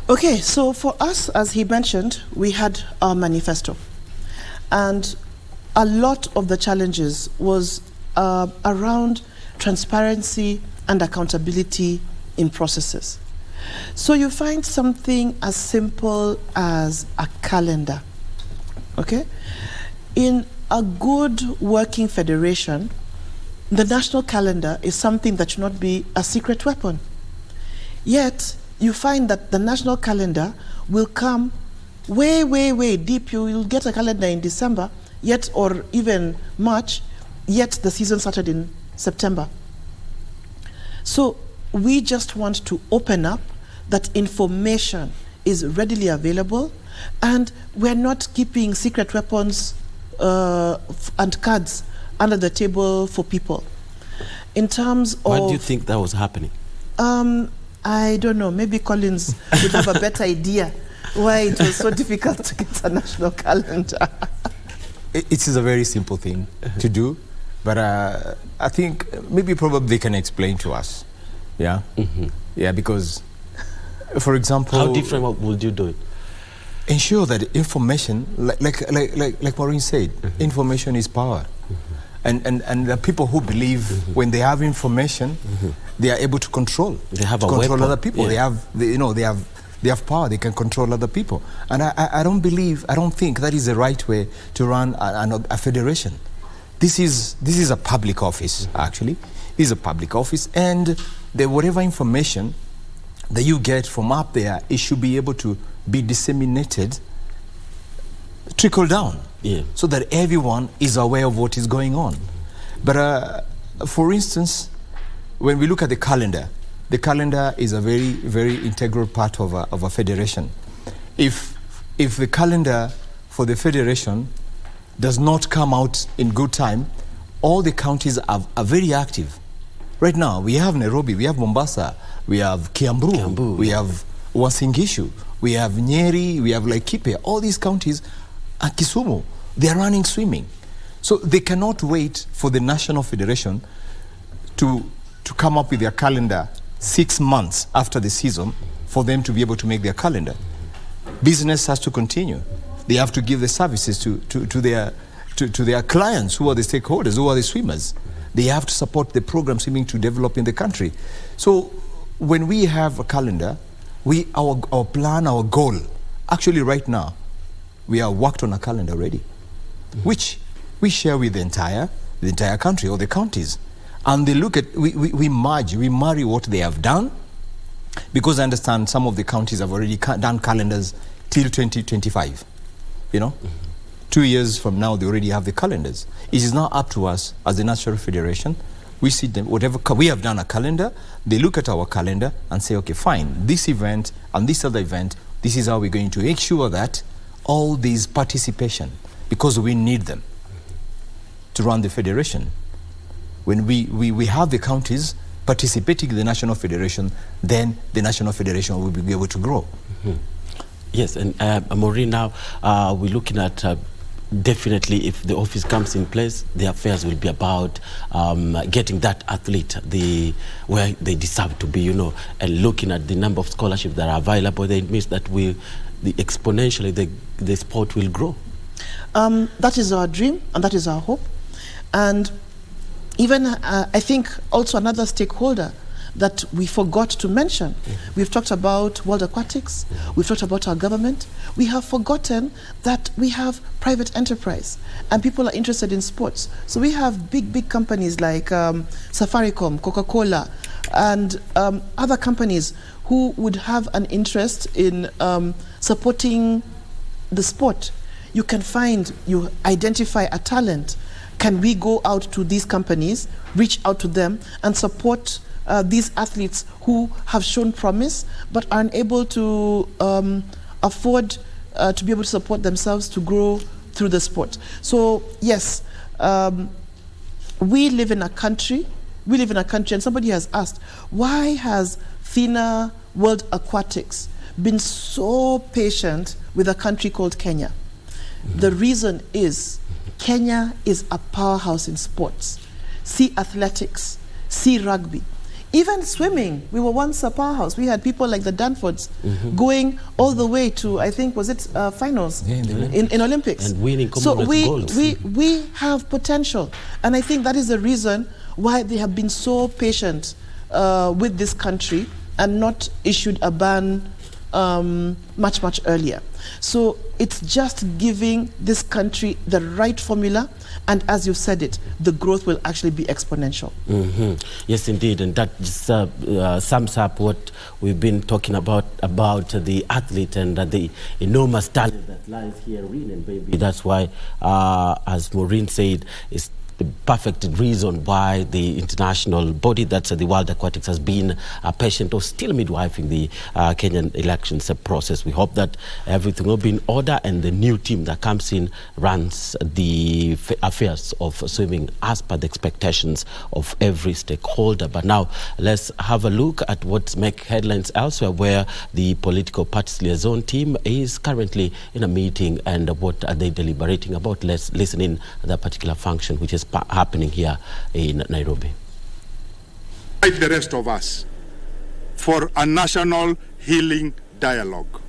Okay, so for us, as he mentioned, we had our manifesto, and a lot of the challenges was around transparency and accountability in processes. So you find something as simple as a calendar, okay? In a good working federation, the national calendar is something that should not be a secret weapon. Yet, you find that the national calendar will come way, way, way deep. You'll get a calendar in December, yet, or even March, yet the season started in September. So we just want to open up that information is readily available, and we're not keeping secret weapons and cards under the table for people. In terms of... Why do you think that was happening? I don't know. Maybe Collins would have a better idea why it was so difficult to get a national calendar. It is a very simple thing to do, but I think probably they can explain to us. Yeah, yeah, because, for example, how different would you do it? Ensure that information, like Maureen said, information is power. And the people who believe when they have information, they are able to control. They have control other people. Yeah. They have power. They can control other people. And I don't think that is the right way to run a federation. This is a public office, actually. This is a public office, and whatever information that you get from up there, it should be able to be disseminated, trickle down. Yeah. So that everyone is aware of what is going on. But for instance, when we look at the calendar is a very, very integral part of a federation. If the calendar for the federation does not come out in good time, all the counties are very active. Right now, we have Nairobi, we have Mombasa, we have Kiambu, we have Uasin Gishu, we have Nyeri, we have Laikipia. All these counties, and Kisumu, they are running swimming. So they cannot wait for the National Federation to come up with their calendar 6 months after the season for them to be able to make their calendar. Business has to continue. They have to give the services to their clients, who are the stakeholders, who are the swimmers. They have to support the program swimming to develop in the country. So when we have a calendar, our plan, our goal, actually right now, we are worked on a calendar already, which we share with the entire country or the counties. And they look at, we marry what they have done, because I understand some of the counties have already done calendars till 2025, 2 years from now, they already have the calendars. It is now up to us as the National Federation. We see them, whatever, we have done a calendar, they look at our calendar and say, okay, fine, this event and this other event, this is how we're going to make sure that all these participation, because we need them to run the federation. When we have the counties participating in the National Federation, then the National Federation will be able to grow. Yes, and Maureen, now we're looking at definitely, if the office comes in place, the affairs will be about getting that athlete where they deserve to be, and looking at the number of scholarships that are available. It means that exponentially the sport will grow. That is our dream, and that is our hope. And even I think also another stakeholder that we forgot to mention. We've talked about World Aquatics, we've talked about our government. We have forgotten that we have private enterprise and people are interested in sports. So we have big companies like Safaricom, Coca-Cola, and other companies who would have an interest in supporting the sport. You identify a talent. Can we go out to these companies, reach out to them and support these athletes who have shown promise but are unable to afford to be able to support themselves to grow through the sport. So yes, we live in a country, and somebody has asked, why has FINA World Aquatics been so patient with a country called Kenya? The reason is Kenya is a powerhouse in sports. See athletics, see rugby. Even swimming, we were once a powerhouse. We had people like the Danfords going all the way to, I think, was it finals in Olympics? And winning Commonwealth golds. We have potential. And I think that is the reason why they have been so patient with this country and not issued a ban much earlier. So it's just giving this country the right formula, and as you said it, the growth will actually be exponential. Yes, indeed, and that just sums up what we've been talking about the athlete and the enormous talent that lies herein, and maybe that's why, as Maureen said, it's the perfect reason why the international body, that's the World Aquatics, has been patient or still midwifing the Kenyan elections process. We hope that everything will be in order and the new team that comes in runs the affairs of swimming as per the expectations of every stakeholder. But now let's have a look at what makes headlines elsewhere, where the political parties liaison team is currently in a meeting, and what are they deliberating about. Let's listen in that particular function, which is happening here in Nairobi. Like the rest of us, for a national healing dialogue.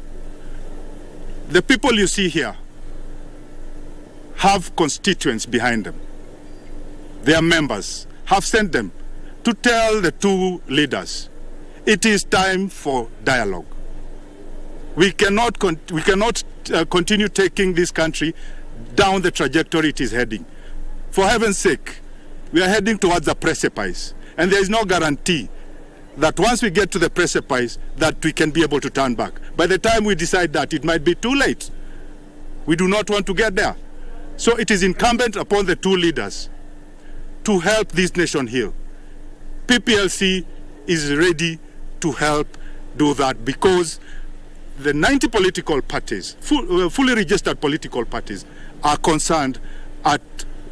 The people you see here have constituents behind them. Their members have sent them to tell the two leaders, it is time for dialogue. We cannot continue taking this country down the trajectory it is heading. For heaven's sake, we are heading towards a precipice, and there is no guarantee that once we get to the precipice that we can be able to turn back. By the time we decide that, it might be too late. We do not want to get there. So it is incumbent upon the two leaders to help this nation heal. PPLC is ready to help do that, because the 90 political parties, fully registered political parties, are concerned at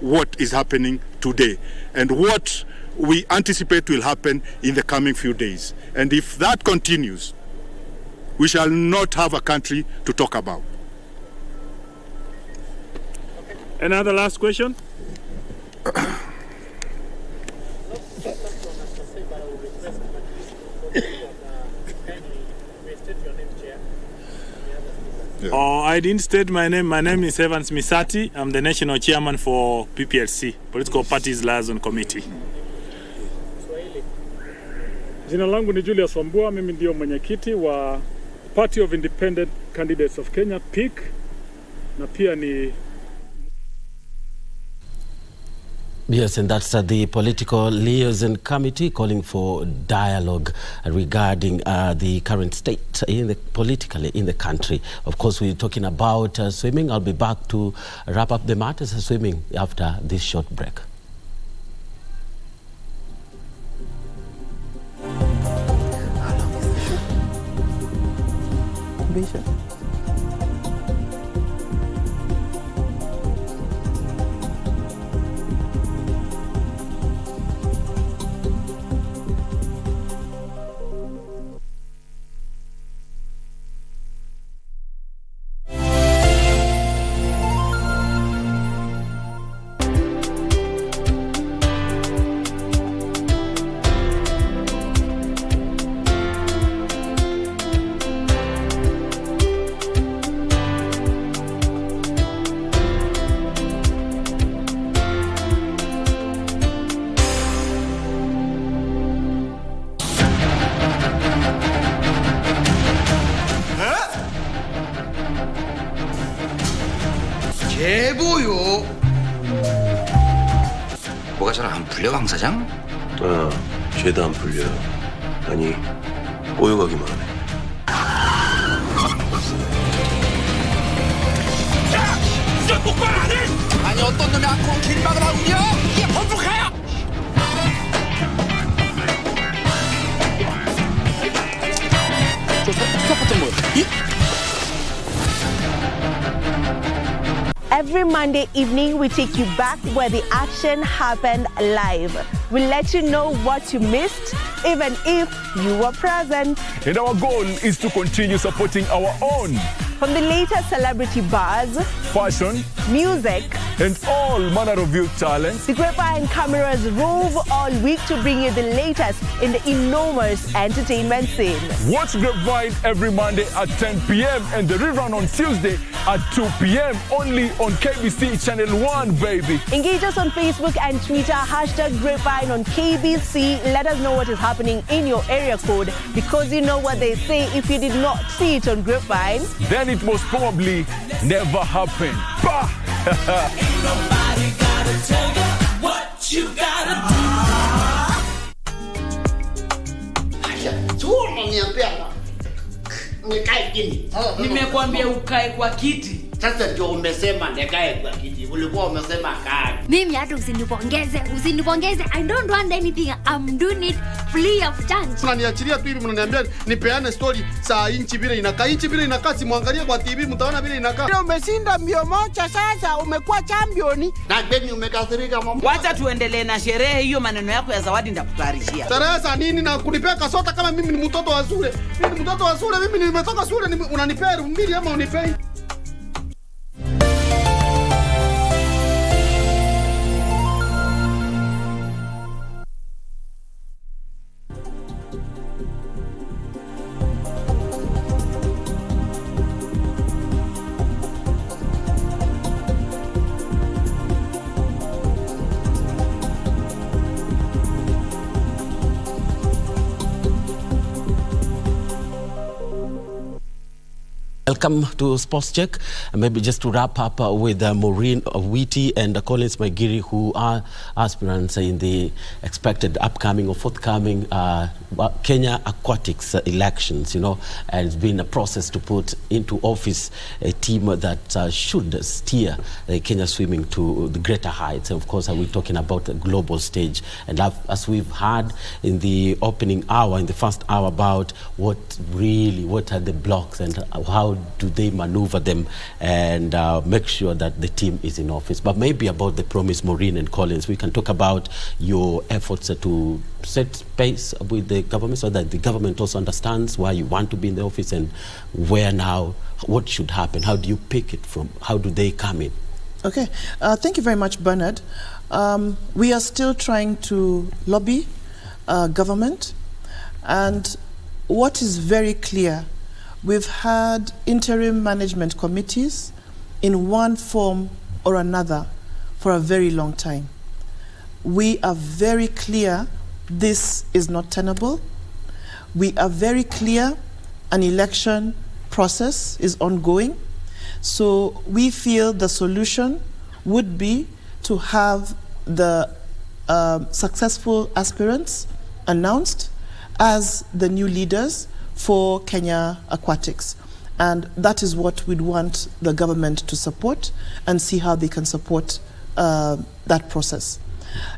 what is happening today and what we anticipate will happen in the coming few days. And if that continues, we shall not have a country to talk about. Another last question? I didn't state my name. My name is Evans Misati. I'm the national chairman for PPLC, Political Parties Liaison Committee. Jina langu ni Julius Wambua, mimi ndio mwenyekiti wa Party of Independent Candidates of Kenya, PIC, na pia ni Yes, and that's the Political Liaison Committee calling for dialogue regarding the current state politically in the country. Of course, we're talking about swimming. I'll be back to wrap up the matters of swimming after this short break. Bishop. 제보요. 뭐가 잘 안 풀려, 강 사장? 죄도 안 풀려. 아니, 꼬여가기만 하네. 야! 좀 똑바로 안 해! 아니, 어떤 놈이 안고 길막을 하군요? 이게 범벅해요! Every Monday evening, we take you back where the action happened live. We let you know what you missed, even if you were present. And our goal is to continue supporting our own. From the latest celebrity buzz, Fashion, music, and all manner of youth talents. the Grapevine cameras rove all week to bring you the latest in the enormous entertainment scene. Watch Grapevine every Monday at 10 p.m. and the rerun on Tuesday at 2 p.m. only on KBC Channel 1, baby. Engage us on Facebook and Twitter, #Grapevine on KBC. Let us know what is happening in your area code, because you know what they say, if you did not see it on Grapevine, Then it most probably never happened. Bah! Ain't nobody gotta tell you what you gotta do. Nimekwambia ukae kwa kiti. Sasa ndio umesema nikae kwa kiti. Ulikuwa umesema kaa. Mimi hata usinipongeze. I don't want anything. I'm doing it free of charge. Unaniachilia tu hivi, mnaniambia nipeane story saa inchi vile inakaa. Inchi vile inakaa, simwangalie kwa TV mtaona vile inakaa. Leo umeshinda mbio moja, sasa umekuwa championi. Na Beni umekasirika mama. Wacha tuendelee na sherehe hiyo, maneno yako ya zawadi ndakutayarishia. Teresa nini na kunipea kasota kama mimi ni mtoto wa shule? Mimi ni mtoto wa shule, mimi nimetoka shule, unanipea 2,000 ama unipei? Welcome to Sports Check. Maybe just to wrap up with Maureen Wheaty and Collins Magiri, who are aspirants in the expected upcoming or forthcoming Kenya Aquatics elections, and it's been a process to put into office a team that should steer Kenya swimming to the greater heights. And of course, we're talking about a global stage. And as we've heard in the opening hour, in the first hour, about what are the blocks and how do they maneuver them and make sure that the team is in office. But maybe about the promise, Maureen and Collins, we can talk about your efforts to set pace with the government so that the government also understands why you want to be in the office and where now, what should happen. How do you pick it from? How do they come in? Okay, thank you very much, Bernard. We are still trying to lobby government, and what is very clear we've had interim management committees in one form or another for a very long time. We are very clear this is not tenable. We are very clear an election process is ongoing. So we feel the solution would be to have the successful aspirants announced as the new leaders for Kenya Aquatics. And that is what we'd want the government to support and see how they can support that process.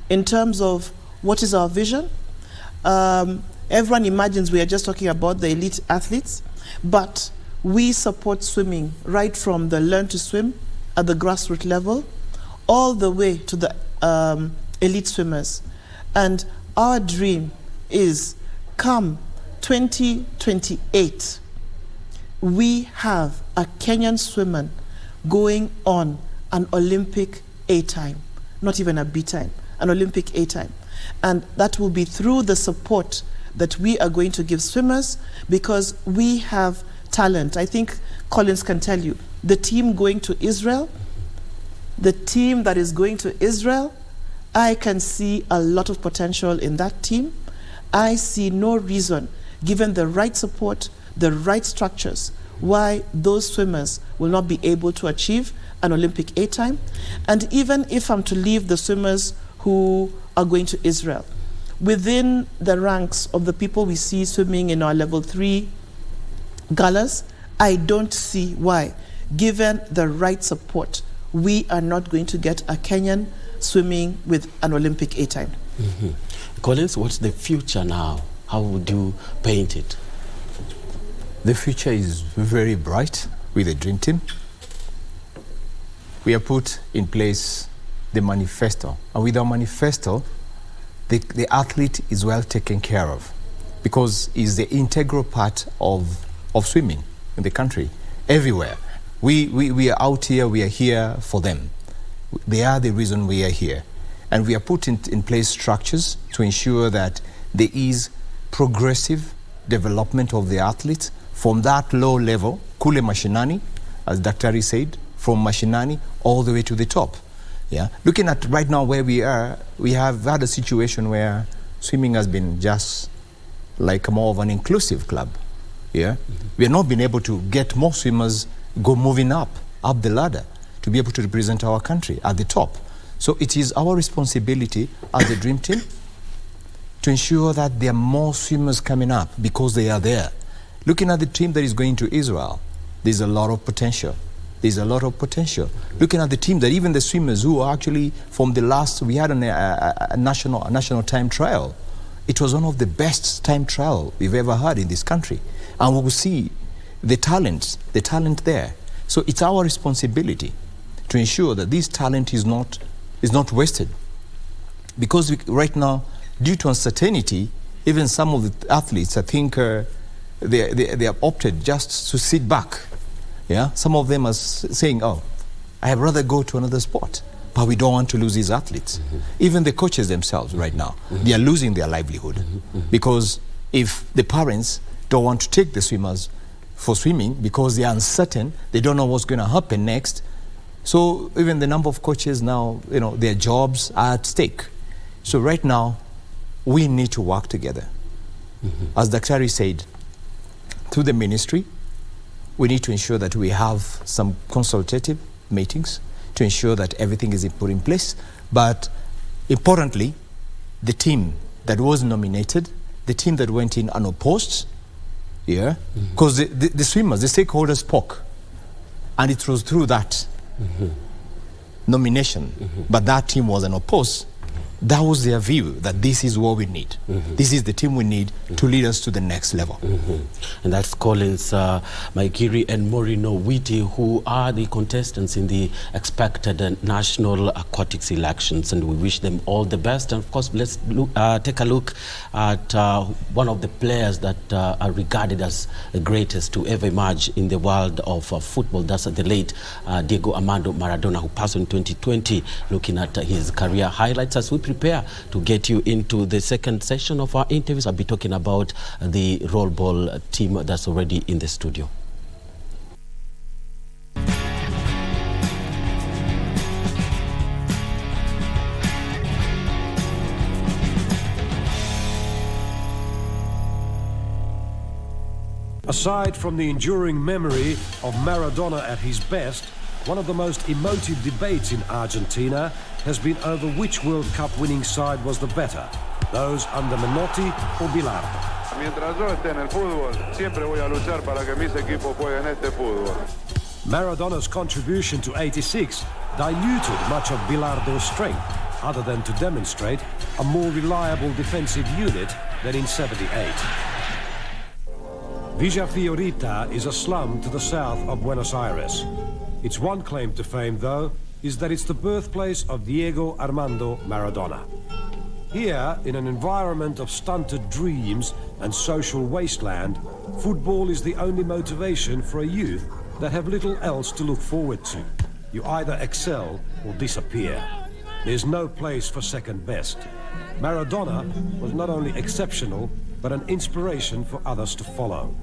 In terms of what is our vision, everyone imagines we are just talking about the elite athletes, but we support swimming right from the learn to swim at the grassroots level all the way to the elite swimmers. And our dream is come 2028, we have a Kenyan swimmer going on an Olympic A time, not even a B time, an Olympic A time. And that will be through the support that we are going to give swimmers, because we have talent. I think Collins can tell you, the team going to Israel, the team that is going to Israel, I can see a lot of potential in that team. I see no reason, given the right support, the right structures, why those swimmers will not be able to achieve an Olympic A time. And even if I'm to leave the swimmers who are going to Israel, within the ranks of the people we see swimming in our level 3 galas, I don't see why, given the right support, we are not going to get a Kenyan swimming with an Olympic A time. Mm-hmm. Collins, what's the future now? How would you paint it? The future is very bright with the Dream Team. We have put in place the manifesto. And with our manifesto, the athlete is well taken care of, because he's the integral part of swimming in the country, everywhere. We are out here, we are here for them. They are the reason we are here. And we are putting in place structures to ensure that there is progressive development of the athletes from that low level, kule mashinani, as Daktari said, from mashinani all the way to the top. Yeah. Looking at right now where we are, we have had a situation where swimming has been just like more of an inclusive club. Yeah. Mm-hmm. We have not been able to get more swimmers moving up the ladder to be able to represent our country at the top. So it is our responsibility as a Dream Team to ensure that there are more swimmers coming up, because they are there. Looking at the team that is going to Israel, there's a lot of potential. There's a lot of potential. Looking at the team that even the swimmers who are actually from the last, we had a national time trial. It was one of the best time trial we've ever had in this country. And we will see the talent there. So it's our responsibility to ensure that this talent is not wasted. Because right now, due to uncertainty, even some of the athletes, I think they have opted just to sit back. Yeah, some of them are saying, "Oh, I have rather go to another sport." But we don't want to lose these athletes. Mm-hmm. Even the coaches themselves, right now, mm-hmm. they are losing their livelihood, mm-hmm. because if the parents don't want to take the swimmers for swimming because they are uncertain, they don't know what's going to happen next. So even the number of coaches now, their jobs are at stake. So right now, we need to work together. Mm-hmm. As Daktari said, through the ministry, we need to ensure that we have some consultative meetings to ensure that everything is put in place. But importantly, the team that was nominated, the team that went in unopposed, because the swimmers, the stakeholders spoke, and it was through that nomination, but that team was unopposed. That was their view, that this is what we need. This is the team we need to lead us to the next level. And that's Collins, Maikiri and Morino Witi, who are the contestants in the expected national aquatics elections, and we wish them all the best. And of course, let's take a look at one of the players that are regarded as the greatest to ever emerge in the world of football. That's the late Diego Armando Maradona, who passed in 2020. Looking at his career highlights as we prepare prepare to get you into the second session of our interviews. I'll be talking about the roll ball team that's already in the studio. Aside from the enduring memory of Maradona at his best, one of the most emotive debates in Argentina has been over which World Cup winning side was the better, those under Menotti or Bilardo. Mientras yo esté en el fútbol, siempre voy a luchar para que mis equipos jueguen este fútbol. Maradona's contribution to 86 diluted much of Bilardo's strength, other than to demonstrate a more reliable defensive unit than in 78. Villa Fiorita is a slum to the south of Buenos Aires. Its one claim to fame, though, is that it's the birthplace of Diego Armando Maradona. Here, in an environment of stunted dreams and social wasteland, football is the only motivation for a youth that have little else to look forward to. You either excel or disappear. There's no place for second best. Maradona was not only exceptional, but an inspiration for others to follow.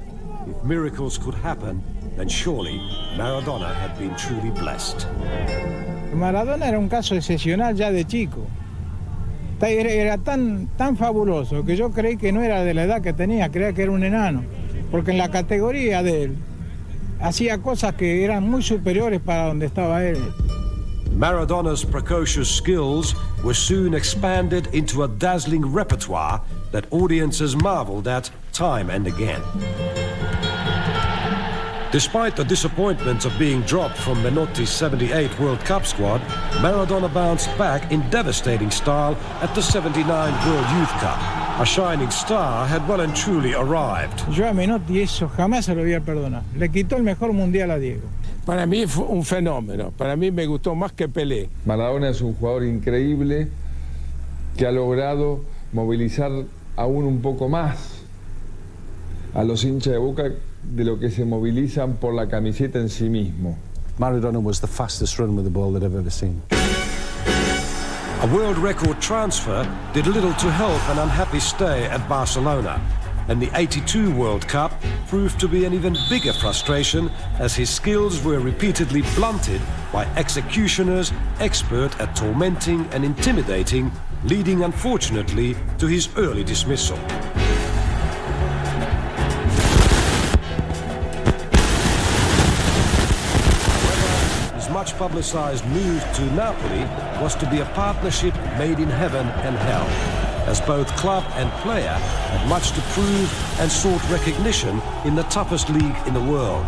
If miracles could happen, then surely Maradona had been truly blessed. Maradona era un caso excepcional ya de chico. Era tan fabuloso que yo creí que no era de la edad que tenía, creía que era un enano, porque en la categoría de él hacía cosas que eran muy superiores para donde estaba él. Maradona's precocious skills were soon expanded into a dazzling repertoire that audiences marveled at time and again. Despite the disappointment of being dropped from Menotti's 78 World Cup squad, Maradona bounced back in devastating style at the 79 World Youth Cup. A shining star had well and truly arrived. Yo a Menotti eso jamás se lo voy a perdonar. Le quitó el mejor mundial a Diego. Para mí fue un fenómeno, para mí me gustó más que Pelé. Maradona es un jugador increíble que ha logrado movilizar aún un poco más a los hinchas de Boca de lo que se movilizan por la camiseta en sí mismo. Maradona was the fastest run with the ball that I've ever seen. A world record transfer did little to help an unhappy stay at Barcelona. And the 82 World Cup proved to be an even bigger frustration as his skills were repeatedly blunted by executioners expert at tormenting and intimidating, leading unfortunately to his early dismissal. His much publicized move to Napoli was to be a partnership made in heaven and hell, as both club and player had much to prove and sought recognition in the toughest league in the world.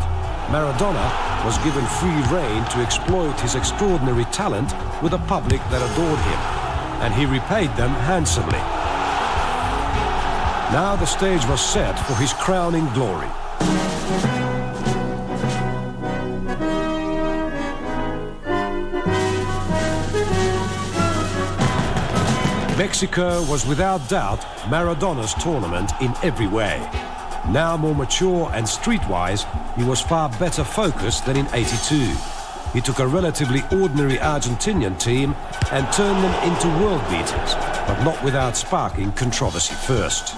Maradona was given free rein to exploit his extraordinary talent with a public that adored him, and he repaid them handsomely. Now the stage was set for his crowning glory. Mexico was without doubt Maradona's tournament in every way. Now more mature and streetwise, he was far better focused than in 82. He took a relatively ordinary Argentinian team and turned them into world beaters, but not without sparking controversy first.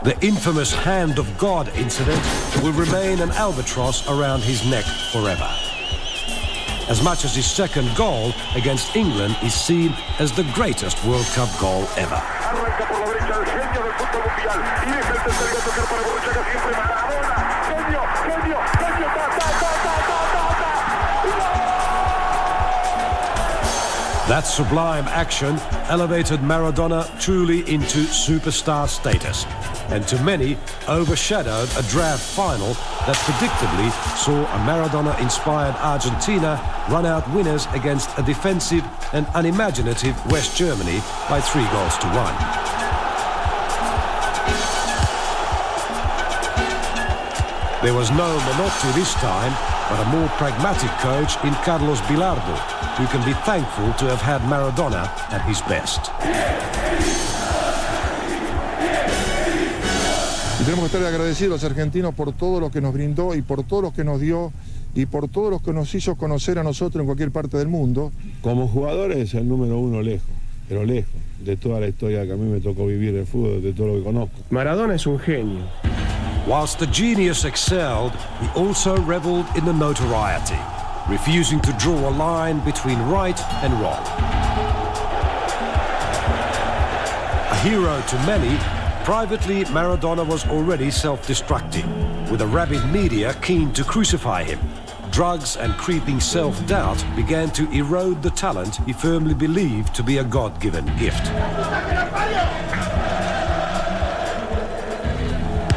The infamous Hand of God incident will remain an albatross around his neck forever. As much as his second goal against England is seen as the greatest World Cup goal ever. That sublime action elevated Maradona truly into superstar status, and to many overshadowed a draft final that predictably saw a Maradona-inspired Argentina run out winners against a defensive and unimaginative West Germany by 3-1. There was no Menotti this time, but a more pragmatic coach in Carlos Bilardo, who can be thankful to have had Maradona at his best. Y tenemos que estar agradecidos a los argentinos por todo lo que nos brindó y por todo lo que nos dio y por todo lo que nos hizo conocer a nosotros en cualquier parte del mundo. Como jugadores es el número uno lejos. pero lejos de toda la historia que a mí me tocó vivir el fútbol, de todo lo que conozco. Maradona es un genio. Whilst the genius excelled, he also reveled in the notoriety, refusing to draw a line between right and wrong. A hero to many, privately Maradona was already self-destructing, with a rabid media keen to crucify him. Drugs and creeping self-doubt began to erode the talent he firmly believed to be a God-given gift.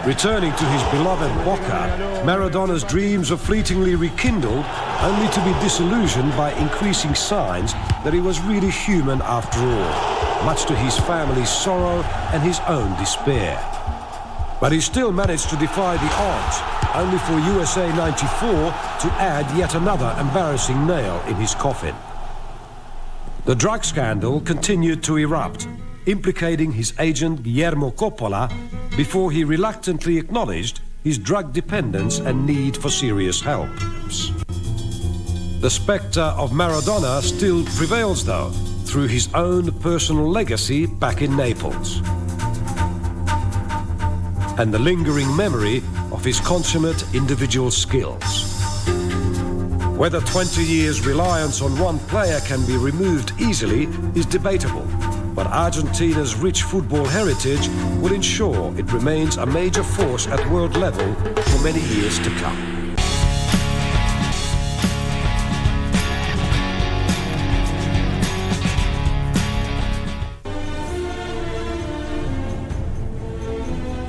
Returning to his beloved Boca, Maradona's dreams were fleetingly rekindled, only to be disillusioned by increasing signs that he was really human after all, much to his family's sorrow and his own despair. But he still managed to defy the odds, only for USA 94 to add yet another embarrassing nail in his coffin. The drug scandal continued to erupt, implicating his agent Guillermo Coppola before he reluctantly acknowledged his drug dependence and need for serious help. The spectre of Maradona still prevails, though, through his own personal legacy back in Naples, and the lingering memory of his consummate individual skills. Whether 20 years' reliance on one player can be removed easily is debatable, but Argentina's rich football heritage will ensure it remains a major force at world level for many years to come.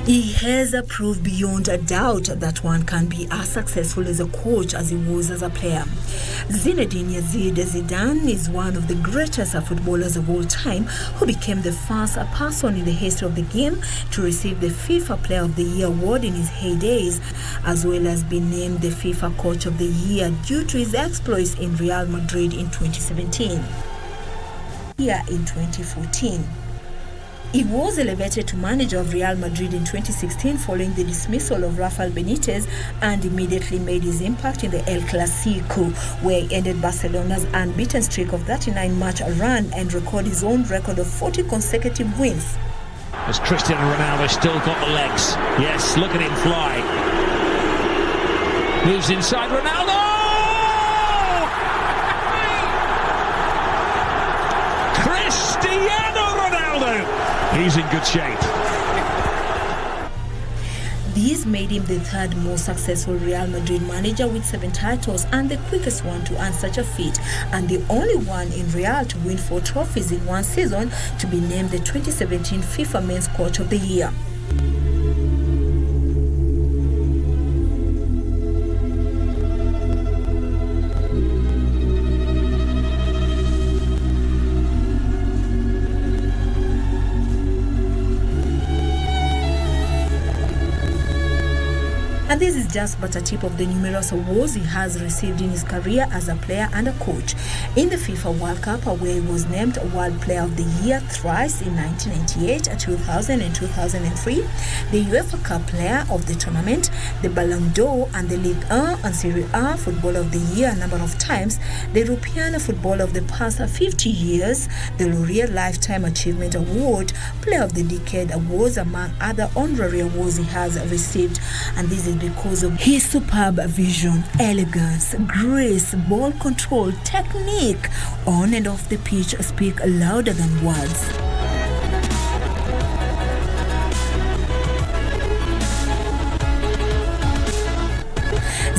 He has proved beyond a doubt that one can be as successful as a coach as he was as a player. Zinedine Zidane is one of the greatest footballers of all time, who became the first person in the history of the game to receive the FIFA Player of the Year award in his heydays, as well as being named the FIFA Coach of the Year due to his exploits in Real Madrid in 2017. Here in 2014. He was elevated to manager of Real Madrid in 2016 following the dismissal of Rafael Benitez, and immediately made his impact in the El Clasico, where he ended Barcelona's unbeaten streak of 39-match run and recorded his own record of 40 consecutive wins. Has Cristiano Ronaldo still got the legs? Yes, look at him fly. Moves inside Ronaldo! Cristiano Ronaldo! He's in good shape. This made him the third most successful Real Madrid manager with 7 titles, and the quickest one to earn such a feat, and the only one in Real to win 4 trophies in one season, to be named the 2017 FIFA Men's Coach of the Year. And this is just but a tip of the numerous awards he has received in his career as a player and a coach. In the FIFA World Cup, where he was named World Player of the Year thrice in 1998, 2000 and 2003, the UEFA Cup Player of the Tournament, the Ballon d'Or and the Ligue 1 and Serie A Footballer of the Year a number of times, the European Footballer of the past 50 years, the Laureate Lifetime Achievement Award, Player of the Decade Awards, among other honorary awards he has received. And this is because of his superb vision, elegance, grace, ball control, technique on and off the pitch speak louder than words.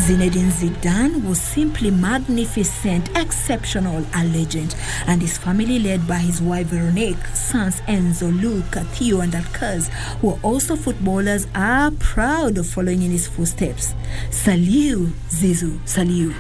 Zinedine Zidane was simply magnificent, exceptional, a legend, and his family, led by his wife Veronique, sons Enzo, Luca, Theo and Alcaz, who are also footballers, are proud of following in his footsteps. Salut, Zizou, salut.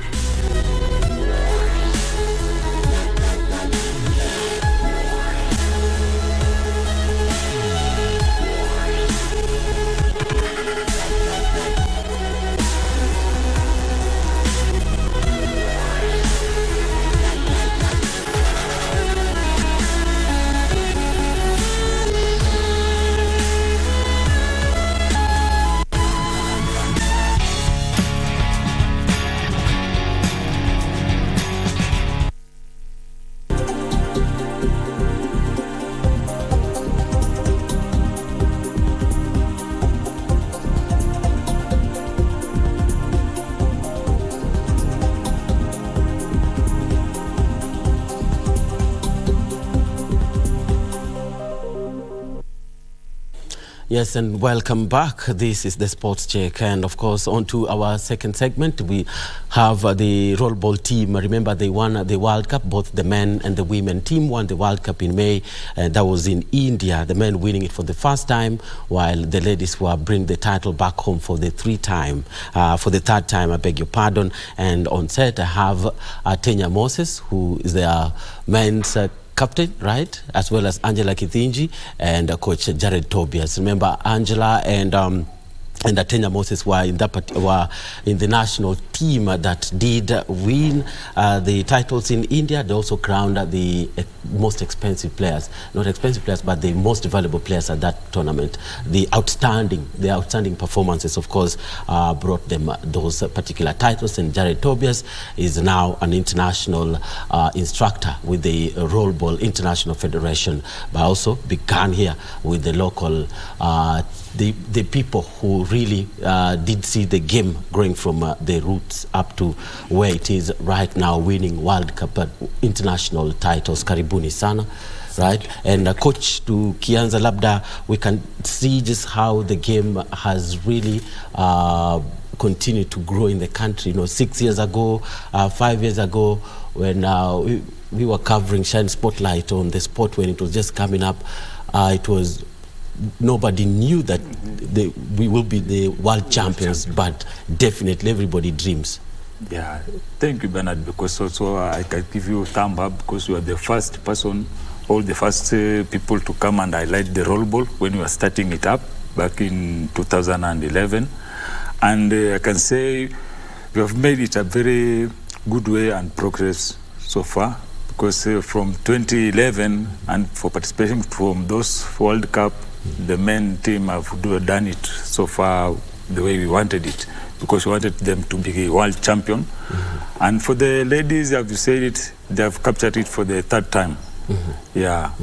Yes, and welcome back. This is the Sports Check. And of course, on to our second segment, we have the rollball team. Remember, they won the World Cup. Both the men and the women team won the World Cup in May. And that was in India. The men winning it for the first time, while the ladies were bringing the title back home for the third time, I beg your pardon. And on set, I have Tenya Moses, who is the men's captain, right, as well as Angela Kithinji and coach Jared Tobias. Remember, Angela and Tenya Moses were in the national team that did win the titles in India. They also crowned the most expensive players, not expensive players, but the most valuable players at that tournament. The outstanding performances, of course, brought them those particular titles. And Jared Tobias is now an international instructor with the Rollball International Federation, but also began here with the local the people who really did see the game growing from the roots up to where it is right now, winning World Cup international titles. Karibuni sana, right? And coach, to kianza labda, we can see just how the game has really continued to grow in the country. 6 years ago, 5 years ago, when we were covering Shine Spotlight on the sport, when it was just coming up, it was nobody knew that we will be the world champions, but definitely everybody dreams. Yeah, thank you, Bernard, because also I can give you a thumb up because you are the first person, all the first people to come and highlight the rollball when we were starting it up back in 2011. And I can say we have made it a very good way and progress so far, because from 2011 and for participation from those World Cup, the men team have done it so far the way we wanted it, because we wanted them to be world champion. And for the ladies, as you said it, they have captured it for the third time. Yeah.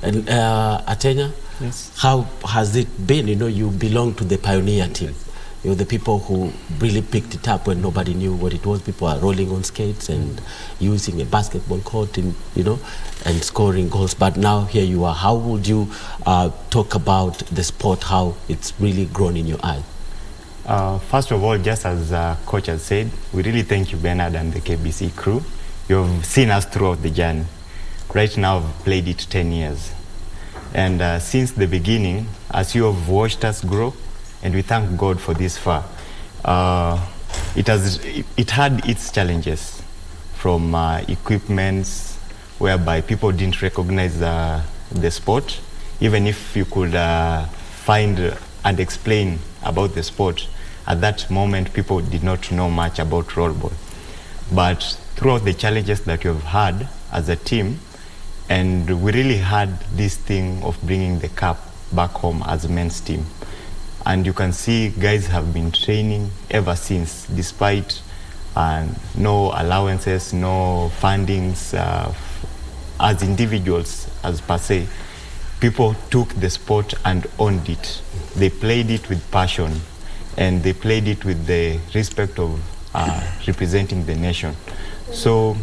And Atenya, yes, how has it been? You belong to the pioneer team. You're the people who really picked it up when nobody knew what it was. People are rolling on skates and using a basketball court, and scoring goals. But now here you are. How would you talk about the sport, how it's really grown in your eyes? First of all, just as coach has said, we really thank you, Bernard, and the KBC crew. You've seen us throughout the journey. Right now, I've played it 10 years. And since the beginning, as you have watched us grow, and we thank God for this far. It had its challenges, from equipments whereby people didn't recognize the sport. Even if you could find and explain about the sport, at that moment people did not know much about rollball. But throughout the challenges that you've had as a team, and we really had this thing of bringing the cup back home as a men's team. And you can see guys have been training ever since, despite no allowances, no fundings. As individuals, as per se, people took the sport and owned it. They played it with passion, and they played it with the respect of representing the nation. So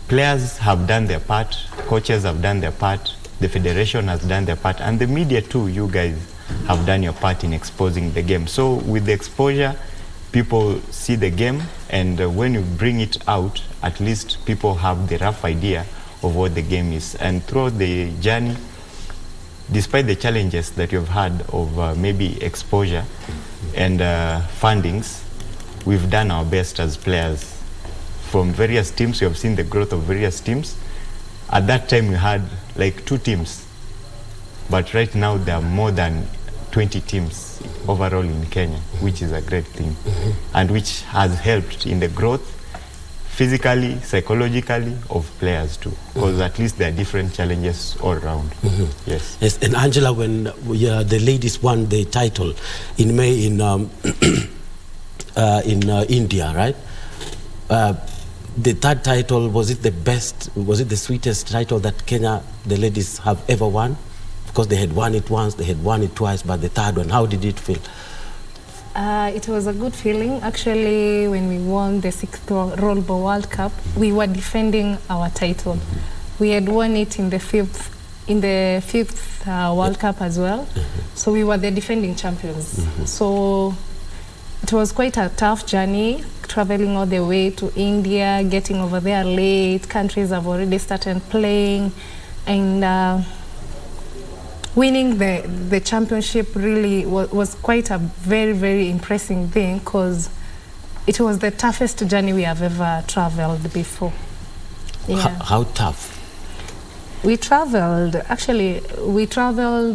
players have done their part, coaches have done their part, the federation has done their part, and the media too, you guys have done your part in exposing the game. So with the exposure, people see the game, and when you bring it out, at least people have the rough idea of what the game is. And throughout the journey, despite the challenges that you've had of maybe exposure and fundings, we've done our best as players. From various teams, you have seen the growth of various teams. At that time, we had like 2 teams, but right now there are more than 20 teams overall in Kenya, which is a great thing, and which has helped in the growth physically, psychologically of players too, because at least there are different challenges all around. Yes. Yes. And Angela, when the ladies won the title in May in India, right? The third title, was it the best? Was it the sweetest title that Kenya, the ladies, have ever won? Because they had won it once, they had won it twice, but the third one, how did it feel? It was a good feeling. Actually, when we won the 6th Rollball World Cup, we were defending our title. We had won it in the 5th in the 5th World Cup as well. So we were the defending champions. So it was quite a tough journey, traveling all the way to India, getting over there late. Countries have already started playing, and winning the championship really was quite a very, very impressive thing, because it was the toughest journey we have ever traveled before. Yeah. How tough? We traveled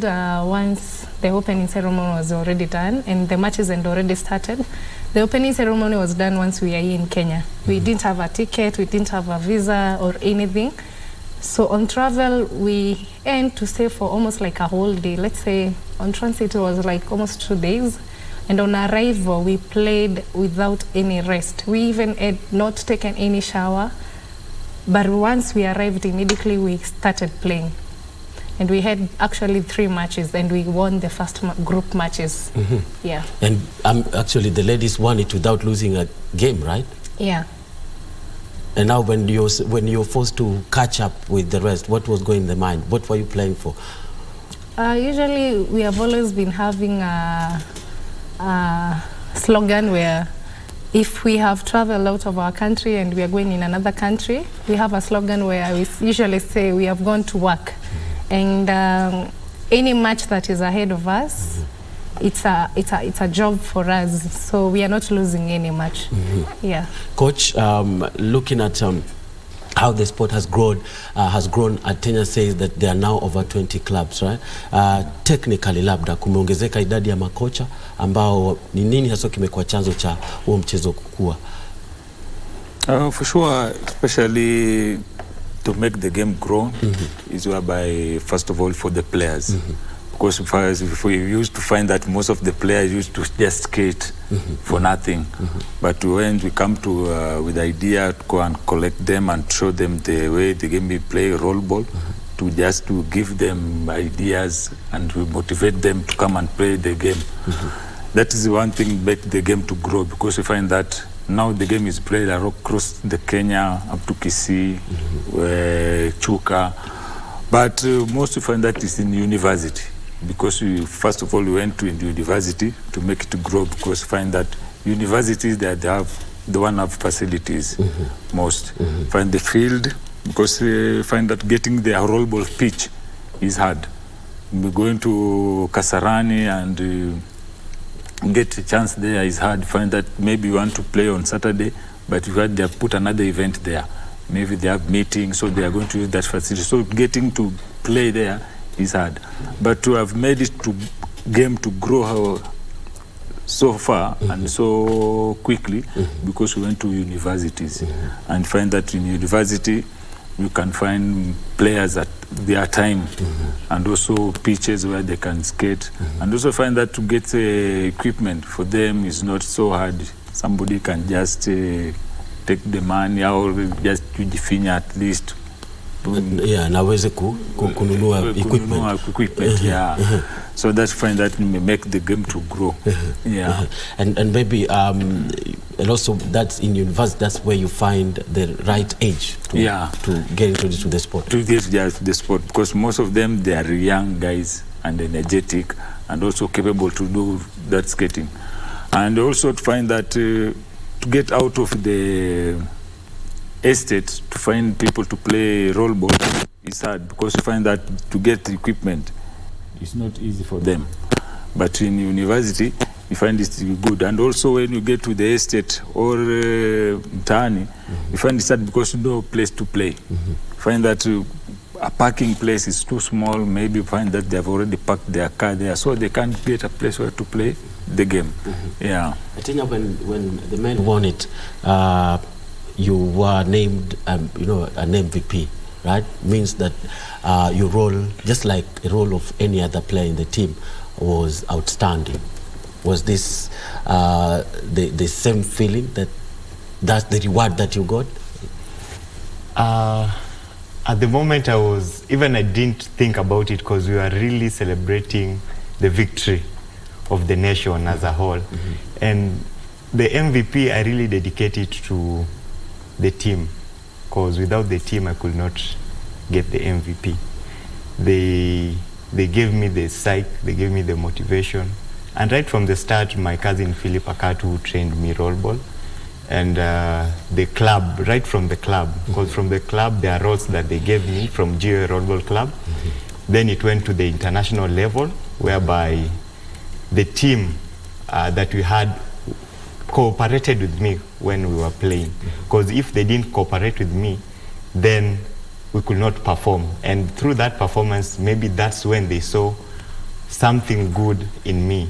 once the opening ceremony was already done and the matches had already started. The opening ceremony was done once we are here in Kenya. We didn't have a ticket, we didn't have a visa or anything. So on travel, we had to stay for almost like a whole day. Let's say on transit it was like almost 2 days. And on arrival, we played without any rest. We even had not taken any shower. But once we arrived, immediately we started playing. And we had actually 3 matches, and we won the first group matches. Yeah. And actually the ladies won it without losing a game, right? Yeah. And now when you're forced to catch up with the rest, what was going in the mind? What were you playing for? Usually we have always been having a slogan where if we have traveled out of our country and we are going in another country, we have a slogan where we usually say we have gone to work. And any match that is ahead of us, it's a job for us. So we are not losing any match. Yeah. Coach, looking at how the sport has grown, Atenya says that there are now over 20 clubs, right? Technically labda kumeongezeka idadi ya makocha ambao ni nini hasa kimekuwa chanzo cha huo mchezo kukua? For sure, especially to make the game grow is whereby, first of all, for the players. Because if we used to find that most of the players used to just skate for nothing. But when we come to with the idea to go and collect them and show them the way the game we play, roll ball, to just to give them ideas and to motivate them to come and play the game. That is one thing make the game to grow, because we find that now the game is played across the Kenya, up to Kisii, Chuka. But most we find that is in university. Because first of all, we went to university to make it grow, because find that universities that they have facilities most. Find the field, because find that getting the roll ball pitch is hard. We're going to Kasarani and get a chance there is hard. Find that maybe you want to play on Saturday, but they have put another event there. Maybe they have meetings, so they are going to use that facility. So getting to play there is hard. But to have made it to game to grow so far and so quickly, because we went to universities and find that in university you can find players at their time and also pitches where they can skate, and also find that to get equipment for them is not so hard. Somebody can just take the money or just kujifinya at least. Yeah, naweze kununua equipment. Yeah. So that's fine, that may make the game to grow. Yeah. And maybe and also that's in university, that's where you find the right age to get introduced to the sport. To get to the sport, because most of them, they are young guys and energetic and also capable to do that skating. And also to find that to get out of the estate, to find people to play roll ball is hard, because you find that to get equipment is not easy for them. But in university, you find it good. And also when you get to the estate or mtaani, you find it's hard because you no place to play. Find that a parking place is too small. Maybe find that they have already parked their car there, so they can't get a place where to play the game. Yeah. I think when the men won it, you were named, an MVP, right? Means that your role, just like a role of any other player in the team, was outstanding. Was this the same feeling that's the reward that you got? At the moment, I didn't think about it, because we were really celebrating the victory of the nation as a whole. And the MVP, I really dedicated to the team, because without the team I could not get the MVP. They gave me the psych, they gave me the motivation. And right from the start, my cousin Philip Akatu trained me rollball. And the club, right from the club, because from the club, there are roles that they gave me from GOA Rollball Club. Then it went to the international level, whereby the team that we had cooperated with me when we were playing. Because if they didn't cooperate with me, then we could not perform. And through that performance, maybe that's when they saw something good in me.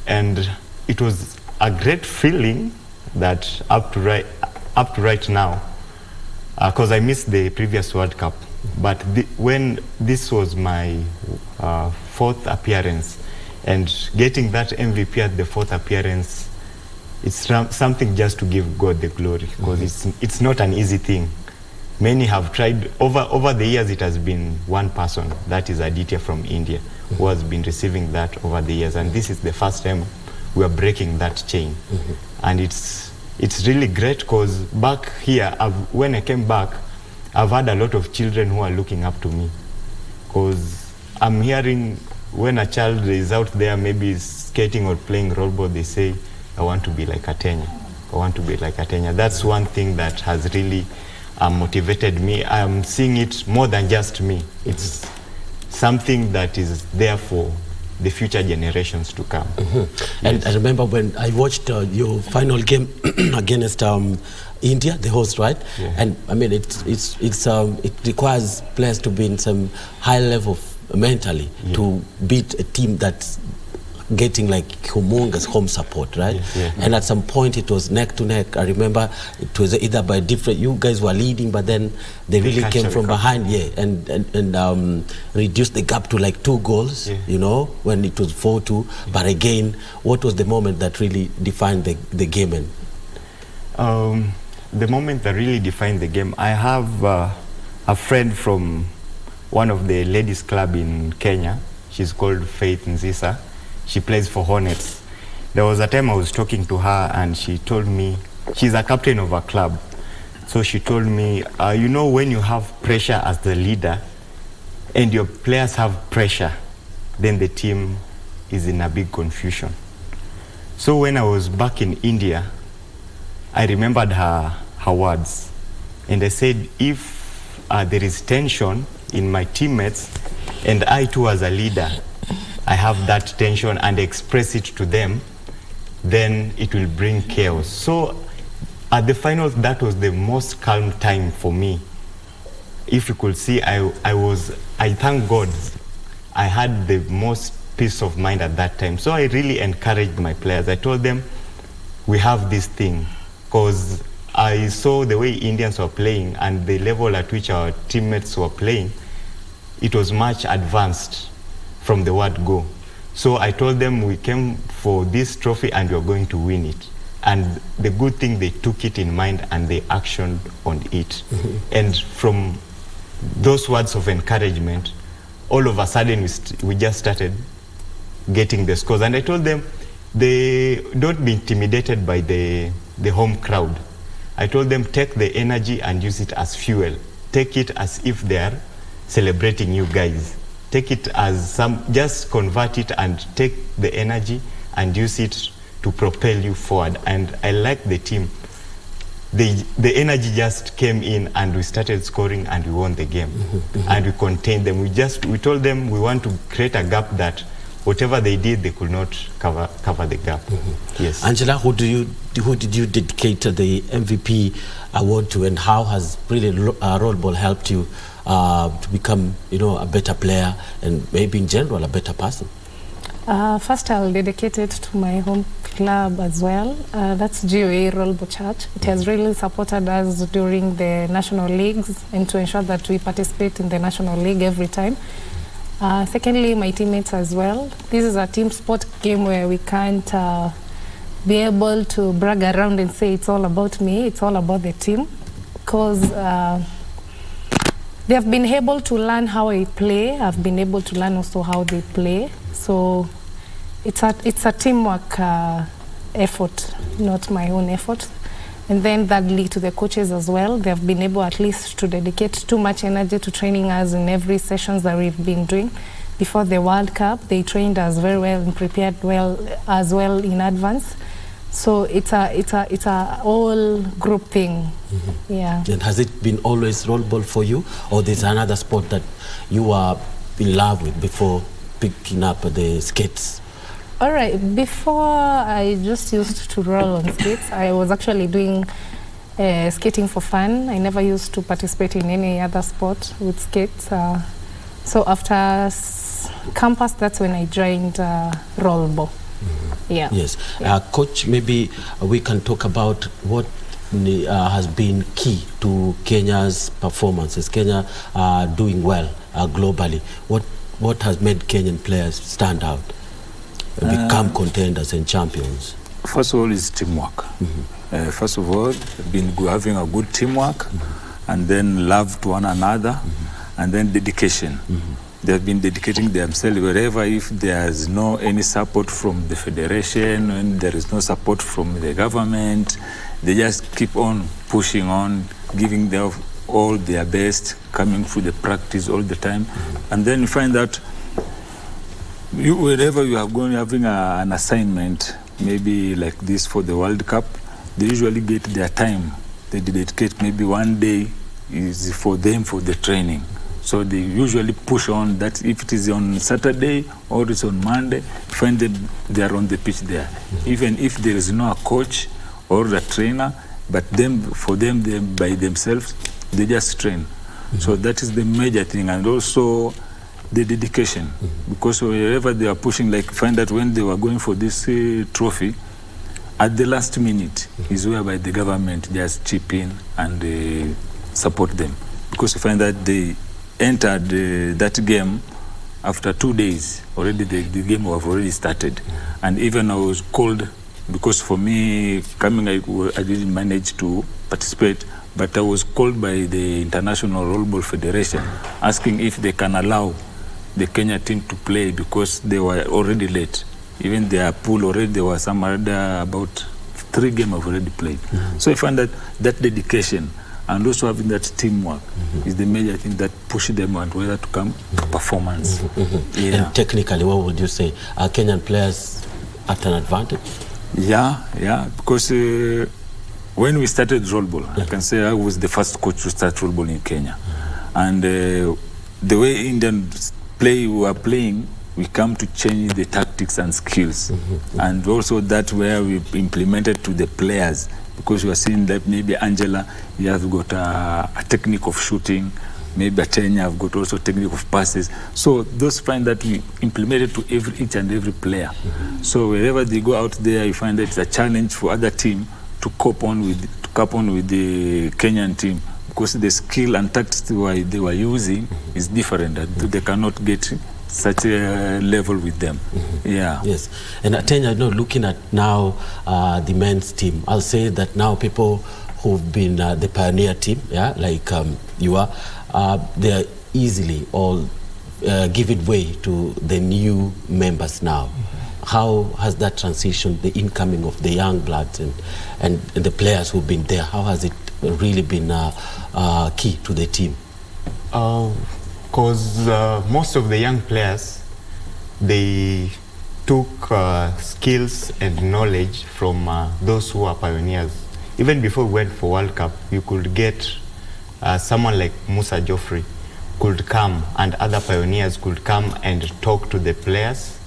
And it was a great feeling that up to right now, because I missed the previous World Cup, but when this was my fourth appearance, and getting that MVP at the fourth appearance, it's something just to give God the glory, because it's not an easy thing. Many have tried, over the years it has been one person, that is Aditya from India, who has been receiving that over the years, and this is the first time we are breaking that chain. And it's really great, because back here, when I came back, I've had a lot of children who are looking up to me, because I'm hearing when a child is out there maybe skating or playing rollball, they say, I want to be like Atenya. I want to be like Atenya. That's one thing that has really motivated me. I'm seeing it more than just me. It's something that is there for the future generations to come. And I remember when I watched your final game against India, the host, right? And I mean, it requires players to be in some high level mentally to beat a team that's getting like humongous home support, right? And at some point it was neck to neck. I remember it was either by different, you guys were leading, but then they really came from behind, and reduced the gap to like 2 goals, you know, when it was 4-2. But again, what was the moment that really defined the game? And the moment that really defined the game, I have a friend from one of the ladies club in Kenya. She's called Faith Nzisa. She plays for Hornets. There was a time I was talking to her and she told me, she's a captain of a club. So she told me, you know, when you have pressure as the leader and your players have pressure, then the team is in a big confusion. So when I was back in India, I remembered her words. And I said, if there is tension in my teammates and I too as a leader, I have that tension and express it to them, then it will bring chaos. So at the finals, that was the most calm time for me. If you could see, I thank God, I had the most peace of mind at that time. So I really encouraged my players. I told them, we have this thing, because I saw the way Indians were playing and the level at which our teammates were playing, it was much advanced from the word go. So I told them we came for this trophy and we're going to win it. And the good thing, they took it in mind and they actioned on it. And from those words of encouragement, all of a sudden we just started getting the scores. And I told them, don't be intimidated by the home crowd. I told them, take the energy and use it as fuel. Take it as if they're celebrating you guys. Take it as just convert it and take the energy and use it to propel you forward. And I like the team. The energy just came in and we started scoring and we won the game. And we contained them. We told them we want to create a gap that whatever they did, they could not cover the gap. Yes. Angela, who did you dedicate the MVP award to, and how has really rollball helped you to become, you know, a better player and maybe in general a better person? First, I'll dedicate it to my home club as well. That's GOA Rollball Church. It has really supported us during the national leagues and to ensure that we participate in the national league every time. Secondly, my teammates as well. This is a team sport game where we can't be able to brag around and say it's all about me, it's all about the team. Because they have been able to learn how I play. I've been able to learn also how they play. So it's a teamwork effort, not my own effort. And then thirdly, to the coaches as well, they have been able at least to dedicate too much energy to training us in every sessions that we've been doing. Before the World Cup, they trained us very well and prepared well as well in advance. So it's a all group thing. Yeah. And has it been always roll ball for you, or there's another sport that you are in love with before picking up the skates? All right, before I just used to roll on skates. I was actually doing skating for fun. I never used to participate in any other sport with skates. So after campus, that's when I joined rollerball. Yeah. Yes. Coach, maybe we can talk about what has been key to Kenya's performances. Kenya doing well globally. What has made Kenyan players stand out, become contenders and champions? First of all, is teamwork. First of all, been having a good teamwork, and then love to one another, and then dedication. They have been dedicating themselves wherever. If there's no any support from the federation, and there is no support from the government, they just keep on pushing on, giving them all their best, coming through the practice all the time. And then you find that wherever you are going, having an assignment, maybe like this for the World Cup, they usually get their time. They dedicate maybe one day is for them for the training. So they usually push on that. If it is on Saturday or it's on Monday, find that they are on the pitch there. Even if there is no a coach or a trainer, but for them by themselves, they just train. So that is the major thing. And also the dedication, because wherever they are pushing, like find that when they were going for this trophy, at the last minute is whereby the government just chip in and support them. Because you find that they entered that game after 2 days. Already the game was already started. And even I was called, because for me, coming, I didn't manage to participate, but I was called by the International Rollerball Federation asking if they can allow the Kenya team to play because they were already late. Even their pool already, there were some other, about 3 games I've already played. So I found that dedication and also having that teamwork is the major thing that pushes them and whether to come to performance. And technically, what would you say? Are Kenyan players at an advantage? Yeah, because when we started rollerball, I can say I was the first coach to start rollerball in Kenya. And the way Indian were playing, we come to change the tactics and skills. And also that where we implemented to the players, because we are seeing that maybe Angela, you have got a technique of shooting, maybe Atenya have got also technique of passes. So those find that we implemented to each and every player. So wherever they go out there, you find that it's a challenge for other team to cope on with the Kenyan team, because the skill and tactics they were using is different. They cannot get such a level with them. Yes. And Atenya, looking at now the men's team, I'll say that now people who've been the pioneer team, like you are, they're easily all giving way to the new members now. How has that transition, the incoming of the young bloods and the players who've been there, how has it really been key to the team? Because most of the young players, they took skills and knowledge from those who are pioneers. Even before we went for World Cup, you could get someone like Musa Joffrey could come, and other pioneers could come and talk to the players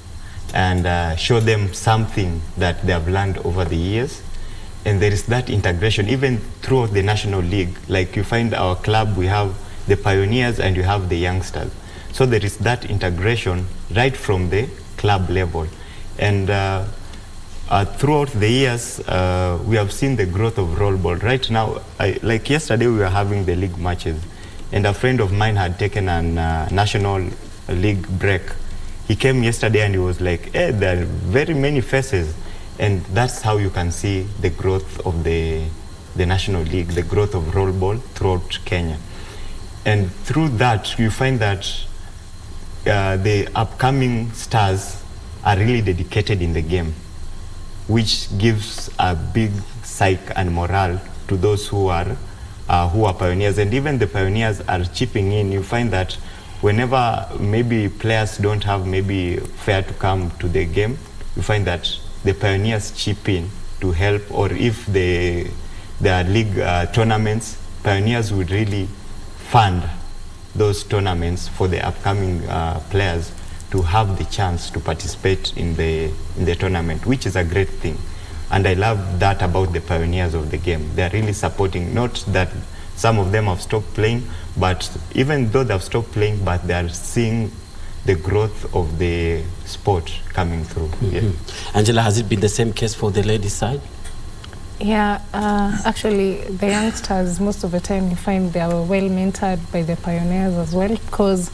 and show them something that they have learned over the years. And there is that integration even throughout the National League. Like you find our club, we have the pioneers and you have the youngsters. So there is that integration right from the club level. And throughout the years, we have seen the growth of rollerball. Right now, like yesterday, we were having the league matches, and a friend of mine had taken a National League break. He came yesterday and he was like, hey, there are very many faces. And that's how you can see the growth of the National League, the growth of rollerball throughout Kenya. And through that, you find that the upcoming stars are really dedicated in the game. which gives a big psych and morale to those who are pioneers. And even the pioneers are chipping in. You find that whenever maybe players don't have maybe fare to come to the game, you find that the pioneers chip in to help, or if there are league tournaments, pioneers would really fund those tournaments for the upcoming players to have the chance to participate in the tournament, which is a great thing. And I love that about the pioneers of the game. They are really supporting, not that some of them have stopped playing, but even though they've stopped playing, but they are seeing the growth of the sport coming through. Yeah. Angela, has it been the same case for the ladies' side? Yeah, actually, the youngsters, most of the time, you find they are well mentored by the pioneers as well, because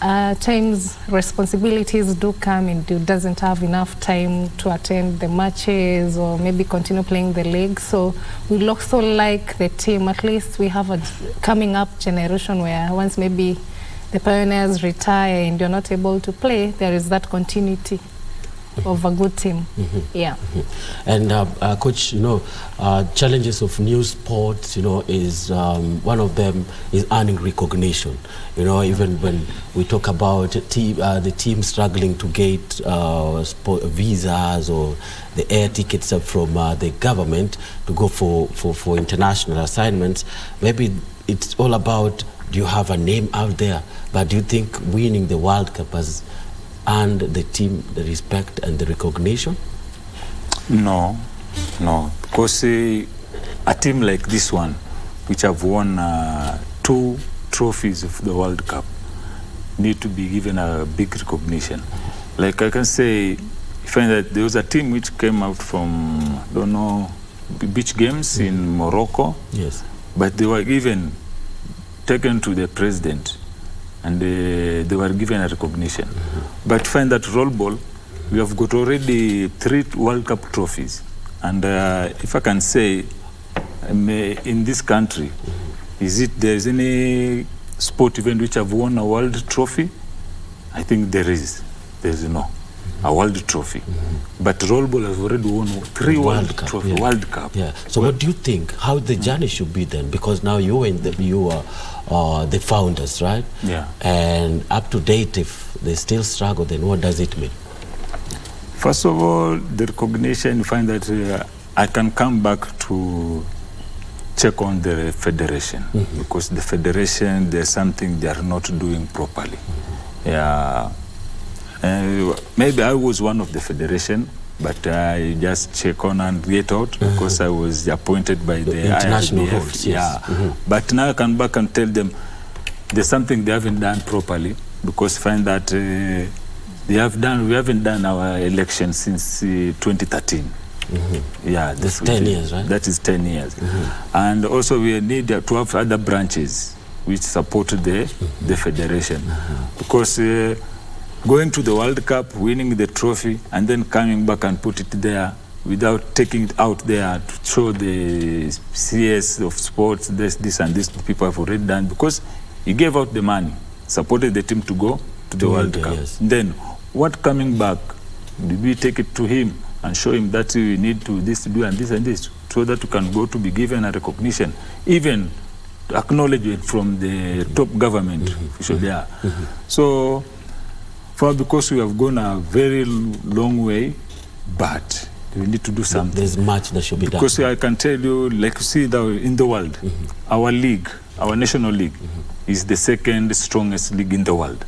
times responsibilities do come and you doesn't have enough time to attend the matches or maybe continue playing the league. So we also like the team, at least we have a coming up generation where once maybe the pioneers retire and you're not able to play, there is that continuity of a good team. Yeah. And coach, challenges of new sports, is one of them is earning recognition. Even when we talk about the team struggling to get visas or the air tickets from the government to go for international assignments, maybe it's all about, do you have a name out there? But do you think winning the World Cup has earned the team the respect and the recognition? No, because a team like this one, which have won 2 trophies of the World Cup, need to be given a big recognition. Like I can say, you find that there was a team which came out from, beach games in Morocco. Yes. But they were even taken to the president, and they were given a recognition. But find that rollball, we have got already 3 World Cup trophies. And if I can say, in this country, there's any sport event which have won a world trophy? I think there's no, a world trophy. But rollball has already won 3 World Cup. Yeah. World Cup. Yeah. So what do you think, how the journey should be then? Because now you are the founders, right? Yeah. And up to date, if they still struggle, then what does it mean? First of all, the recognition, you find that I can come back to check on the federation, because the federation, there's something they are not doing properly. Yeah. Maybe I was one of the federation, but I just check on and get out because I was appointed by the international IFBF. rules. Yes. Yeah. But now I come back and tell them there's something they haven't done properly, because find that we haven't done our election since 2013. Yeah, that's 10 years, right? That is 10 years. And also we need to have other branches which support the federation, because going to the World Cup, winning the trophy, and then coming back and put it there without taking it out there to show the CS of sports, this and this people have already done, because he gave out the money, supported the team to go to the World Cup. Yes. Then, what coming back, did we take it to him and show him that we need to do and this, so that we can go to be given a recognition, even acknowledgement from the top government. So, because we have gone a very long way, but we need to do something. There's much that should be done. Because I can tell you, like you see in the world, our league, our national league, is the second strongest league in the world.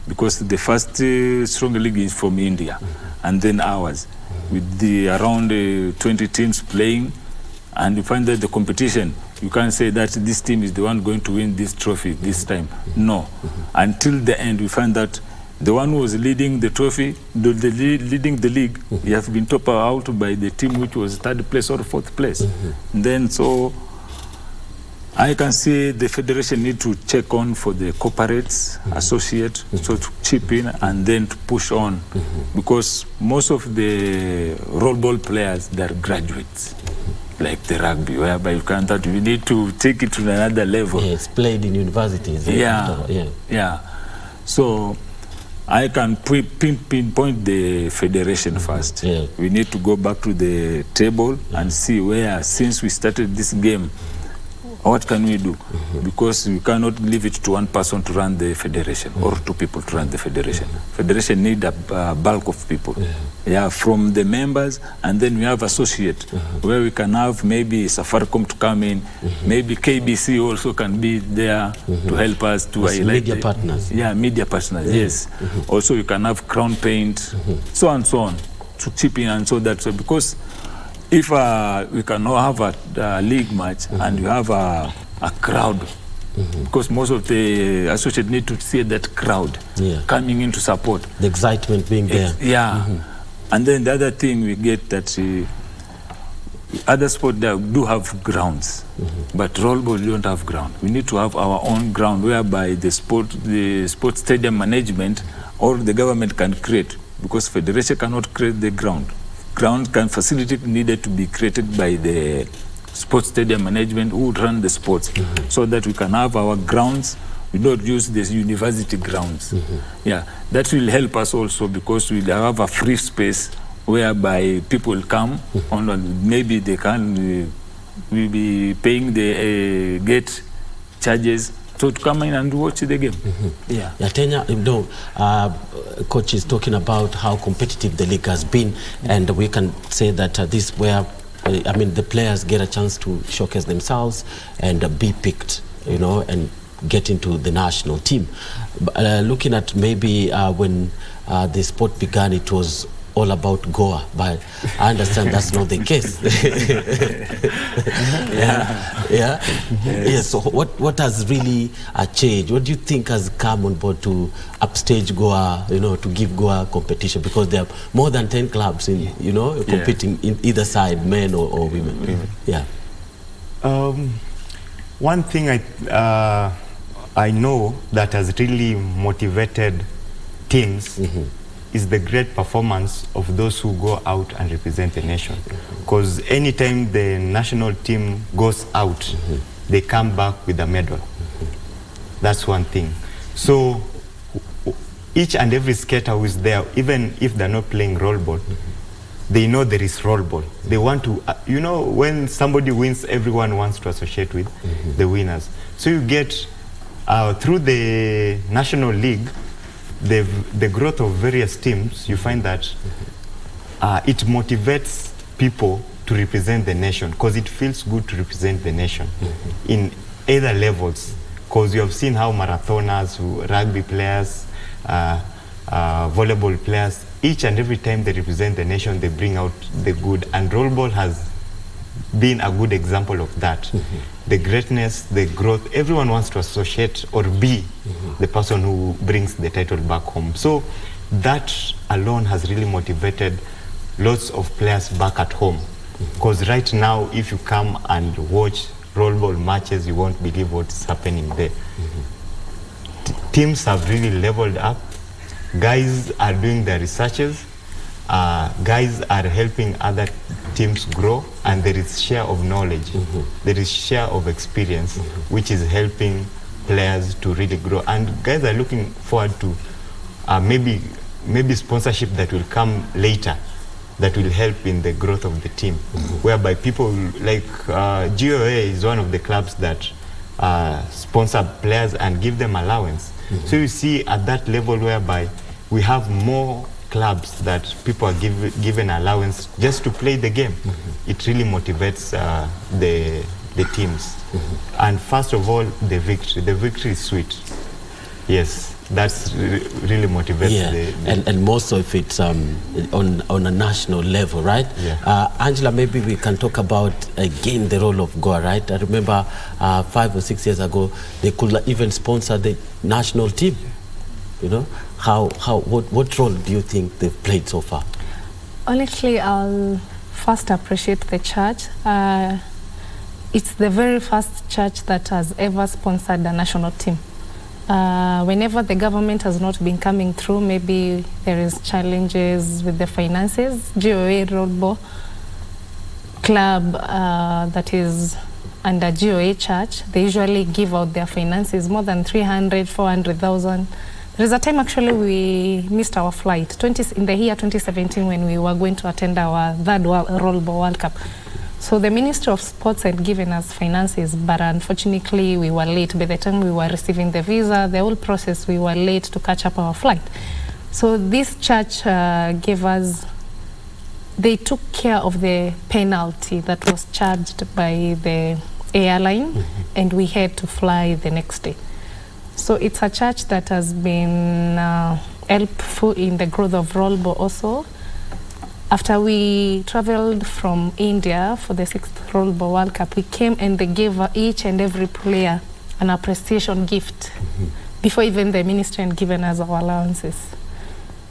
Because the first strong league is from India, and then ours, with the around 20 teams playing, and you find that the competition, you can't say that this team is the one going to win this trophy this time. No. Until the end, we find that the one who was leading the trophy, leading the league, he has been topped out by the team which was 3rd place or 4th place. Then, so I can see the federation need to check on for the corporates, associates, so to chip in and then to push on, because most of the rollball players, they're graduates, like the rugby, whereby you can't, that we need to take it to another level. Yeah, it's played in universities. Yeah. So I can pinpoint the federation first. We need to go back to the table and see where, since we started this game, what can we do? Because we cannot leave it to one person to run the federation or two people to run the federation. Federation need a bulk of people. From the members, and then we have associate where we can have maybe Safaricom to come in, maybe KBC also can be there to help us to highlight media partners. Media partners, yes. Also you can have Crown Paint, so and so on, to chip in and so that, because if we can have a league match and you have a crowd, because most of the associates need to see that crowd coming in to support. The excitement being there. And then the other thing we get that other sports do have grounds, but rollerball don't have ground. We need to have our own ground whereby the sports stadium management or the government can create, because federation cannot create the ground. Facility needed to be created by the sports stadium management who would run the sports, so that we can have our grounds. We don't use these university grounds. That will help us also, because we'll have a free space whereby people come on. Maybe they can we'll be paying the gate charges, so to come in and watch the game. Tenya, coach is talking about how competitive the league has been, and we can say that this where the players get a chance to showcase themselves and be picked, and get into the national team. Looking at maybe when the sport began, it was all about Goa, but I understand that's not the case. So what has really changed? What do you think has come on board to upstage Goa, to give Goa competition? Because there are more than 10 clubs in, competing in either side, men or women. One thing I know that has really motivated teams is the great performance of those who go out and represent the nation. Because anytime the national team goes out, they come back with a medal. That's one thing. So each and every skater who is there, even if they're not playing rollball, they know there is rollball. They want to, when somebody wins, everyone wants to associate with the winners. So you get, through the National League, the growth of various teams, you find that it motivates people to represent the nation, because it feels good to represent the nation in either levels. Because you have seen how marathoners, rugby players, volleyball players, each and every time they represent the nation, they bring out the good. And rollball has been a good example of that. The greatness, the growth, everyone wants to associate or be the person who brings the title back home. So that alone has really motivated lots of players back at home. Because right now, if you come and watch rollball matches, you won't believe what's happening there. Teams have really leveled up. Guys are doing their researches. Guys are helping other teams grow, and there is share of knowledge. There is share of experience, which is helping players to really grow. And guys are looking forward to maybe sponsorship that will come later, that will help in the growth of the team, whereby people like GOA is one of the clubs that sponsor players and give them allowance. So you see at that level whereby we have more clubs that people are given allowance just to play the game. It really motivates the teams. And first of all, the victory. The victory is sweet. Yes, that's really motivates and most of it's on a national level, right? Angela, maybe we can talk about again the role of Goa, right? I remember 5 or 6 years ago they could even sponsor the national team. What role do you think they've played so far? Honestly, I'll first appreciate the church. It's the very first church that has ever sponsored a national team. Whenever the government has not been coming through, maybe there is challenges with the finances, GOA Rollball Club that is under GOA Church, they usually give out their finances, more than 300,000, 400,000. There's a time actually we missed our flight in the year 2017 when we were going to attend our third Rollball World Cup. So the Ministry of Sports had given us finances, but unfortunately we were late. By the time we were receiving the visa, the whole process, we were late to catch up our flight. So this church gave us, they took care of the penalty that was charged by the airline, and we had to fly the next day. So it's a church that has been helpful in the growth of Rollball also. After we traveled from India for the 6th Rollball World Cup, we came and they gave each and every player an appreciation gift before even the ministry had given us our allowances.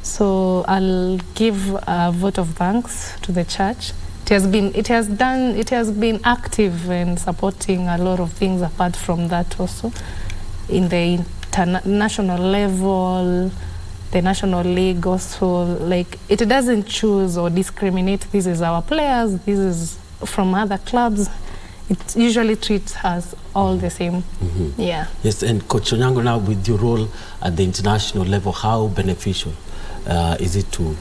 So I'll give a vote of thanks to the church. It has been active in supporting a lot of things apart from that also. In the international level, the National League also, like, it doesn't choose or discriminate, this is our players, this is from other clubs. It usually treats us all the same. Yeah. Yes, and Coach Onyango, now with your role at the international level, how beneficial is it to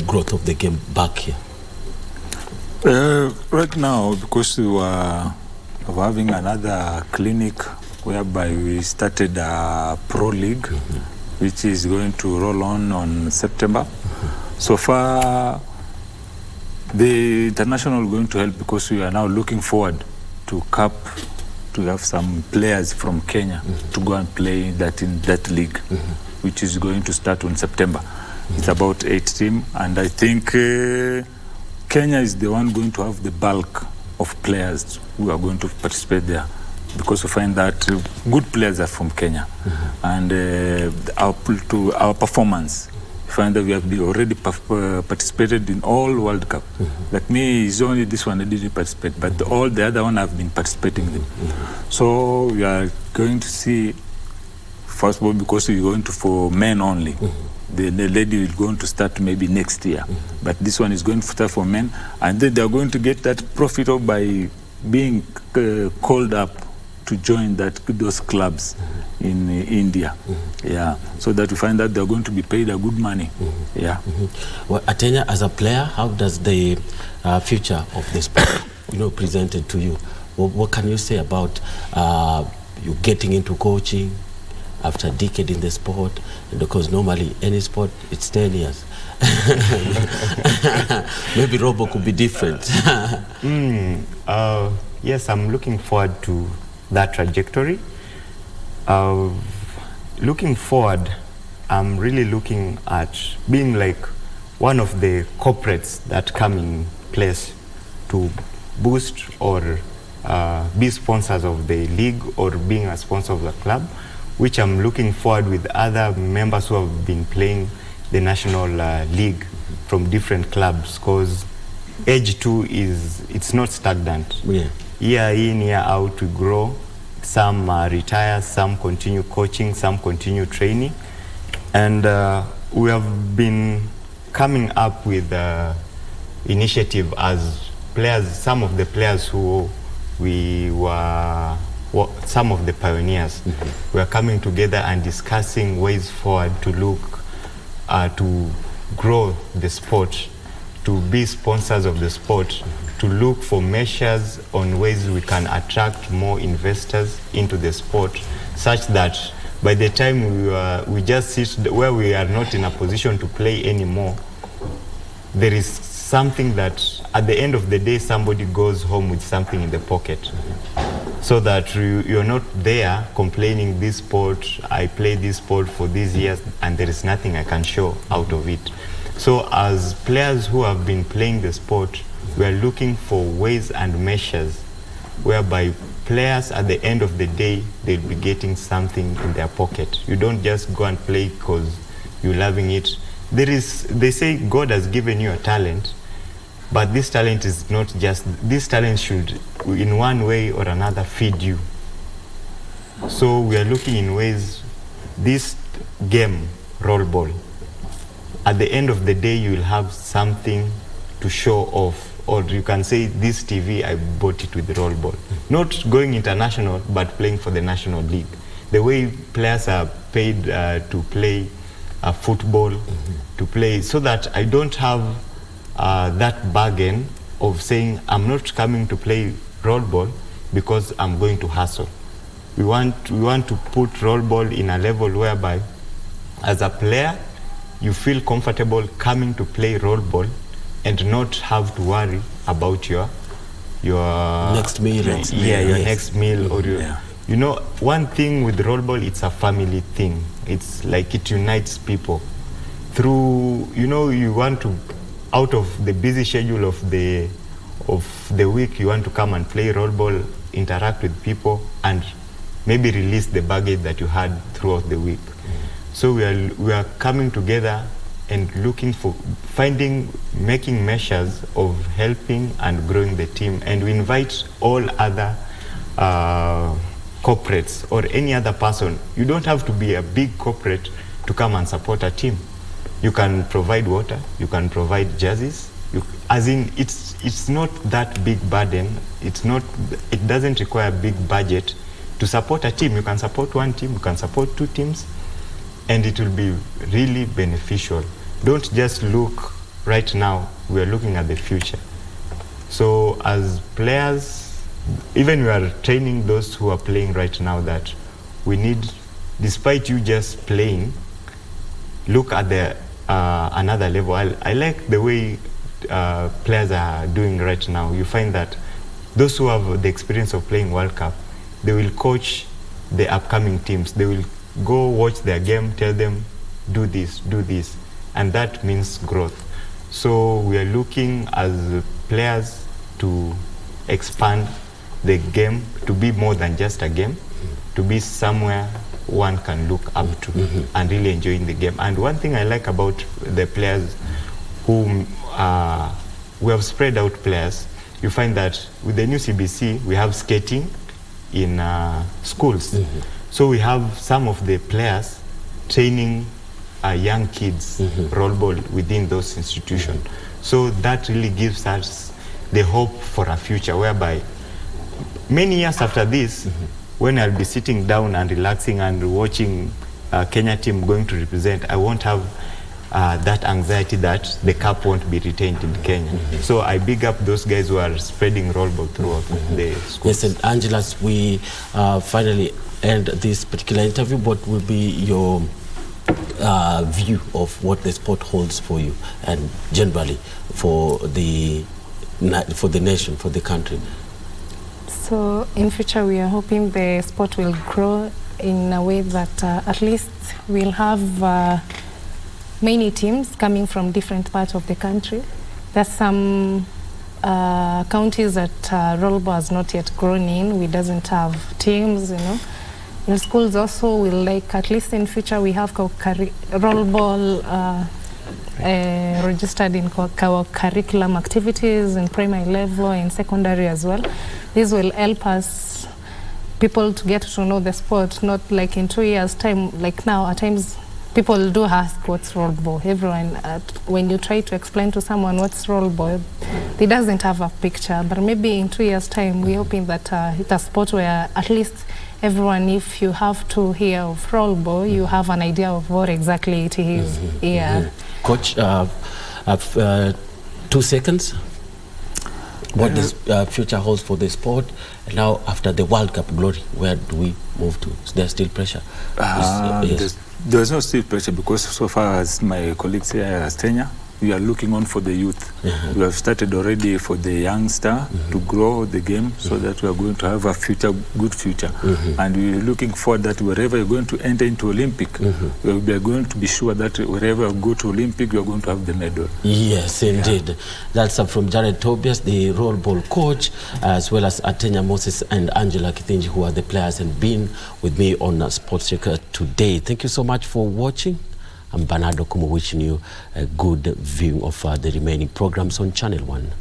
growth of the game back here? Right now, because we were having another clinic whereby we started a pro league, which is going to roll on September. So far, the international is going to help because we are now looking forward to CAP to have some players from Kenya to go and play that in that league, which is going to start on September. It's about 8 teams, and I think Kenya is the one going to have the bulk of players who are going to participate there, because we find that good players are from Kenya, and our performance, we find that we have already participated in all World Cup. Like me, it's only this one I didn't participate, but all the other one have been participating in. So we are going to see, first of all, because we're going to for men only. The lady is going to start maybe next year, but this one is going to start for men, and then they are going to get that profit by being called up to join those clubs in India. Yeah, so that we find that they're going to be paid a good money. Yeah. Well, Atenya, as a player, how does the future of the sport, presented to you? What can you say about you getting into coaching after a decade in the sport? Because normally any sport, it's 10 years. Maybe Robo could be different. Yes, I'm looking forward to that trajectory. Looking forward, I'm really looking at being like one of the corporates that come in place to boost or be sponsors of the league or being a sponsor of the club, which I'm looking forward with other members who have been playing the national league from different clubs, because age too it's not stagnant. Year in, year out, we grow. Some retire, some continue coaching, some continue training. And we have been coming up with initiative as players, some of the players who we were, some of the pioneers, we are coming together and discussing ways forward to look to grow the sport, to be sponsors of the sport, to look for measures on ways we can attract more investors into the sport, such that by the time we just sit where we are not in a position to play anymore, there is something that at the end of the day somebody goes home with something in the pocket, so that you're not there complaining, this sport, I played this sport for these years and there is nothing I can show out of it. So as players who have been playing the sport, we are looking for ways and measures whereby players at the end of the day, they'll be getting something in their pocket. You don't just go and play because you're loving it. They say God has given you a talent, but this talent is not just, this talent should in one way or another feed you. So we are looking in ways, this game, Rollball, at the end of the day you will have something to show off, or you can say, this TV, I bought it with Rollball. Not going international, but playing for the National League. The way players are paid to play football, to play, so that I don't have that bargain of saying I'm not coming to play roll ball because I'm going to hustle. We want to put roll ball in a level whereby, as a player, you feel comfortable coming to play roll ball and not have to worry about your next meal. Your next meal, or your, you know, one thing with roll ball, it's a family thing. It's like it unites people. Through, you know, you want to, out of the busy schedule of the week, you want to come and play roll ball, interact with people, and maybe release the baggage that you had throughout the week. So we are coming together and looking for making measures of helping and growing the team, and we invite all other corporates or any other person. You don't have to be a big corporate to come and support a team. You can provide water, you can provide jerseys. As in, it's not that big burden. It doesn't require a big budget to support a team. You can support one team, you can support two teams, and it will be really beneficial. Don't just look right now, we are looking at the future. So as players, even we are training those who are playing right now that we need, despite you just playing, look at the another level. I like the way players are doing right now. You find that those who have the experience of playing World Cup, they will coach the upcoming teams. They will go watch their game, tell them, do this, and that means growth. So we are looking as players to expand the game to be more than just a game, to be somewhere one can look up to and really enjoying the game. And one thing I like about the players who we have spread out players, you find that with the new CBC, we have skating in schools. So we have some of the players training young kids roll ball within those institutions. So that really gives us the hope for a future whereby many years after this, when I'll be sitting down and relaxing and watching Kenya team going to represent, I won't have that anxiety that the cup won't be retained in Kenya. So I big up those guys who are spreading roll ball throughout the schools. Yes, and Angela, as we finally end this particular interview, what will be your view of what the sport holds for you and generally for the nation, for the country? So in future, we are hoping the sport will grow in a way that at least we'll have many teams coming from different parts of the country. There's some counties that rollball has not yet grown in. We doesn't have teams, you know. In schools also, we'll like, at least in future, we have rollball registered in our curriculum activities in primary level and secondary as well. This will help us, people, to get to know the sport, not like in 2 years' time, like now, at times, people do ask what's rollball. Everyone, when you try to explain to someone what's rollball, they doesn't have a picture. But maybe in 2 years' time, we're hoping that it's a sport where at least everyone, if you have to hear of rollball, you have an idea of what exactly it is. Coach, 2 seconds. What does future holds for the sport? And now, after the World Cup glory, where do we move to? Is there still pressure? Yes. There's no still pressure because so far as my colleagues here as Kenya, we are looking on for the youth. We have started already for the youngster to grow the game so that we are going to have a future, good future. And we are looking forward that wherever you're going to enter into Olympic, we are going to be sure that wherever you go to Olympic, you are going to have the medal. Yes, indeed. That's from Jared Tobias, the rollball coach, as well as Atenya Moses and Angela Kithinji, who are the players and been with me on Sports Checker today. Thank you so much for watching. I'm Bernard Okumu, wishing you a good viewing of the remaining programs on Channel 1.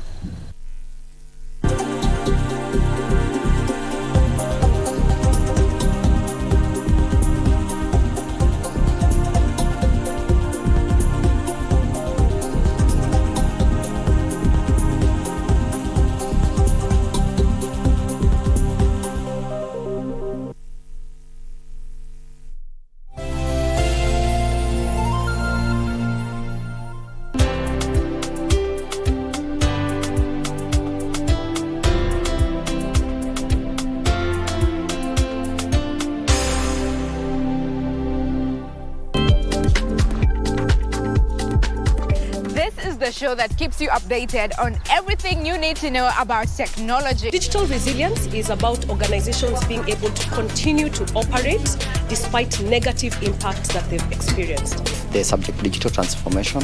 the show that keeps you updated on everything you need to know about technology. Digital resilience is about organizations being able to continue to operate despite negative impacts that they've experienced. The subject digital transformation,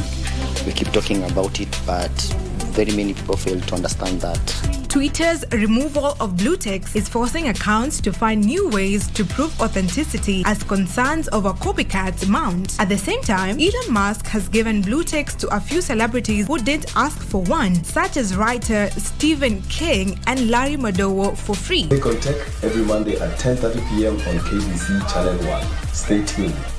we keep talking about it, but very many people fail to understand that. Twitter's removal of blue ticks is forcing accounts to find new ways to prove authenticity as concerns over copycats mount. At the same time, Elon Musk has given blue ticks to a few celebrities who didn't ask for one, such as writer Stephen King and Larry Madowo, for free. Take on Tech every Monday at 10:30 p.m. on KBC Channel 1. Stay tuned.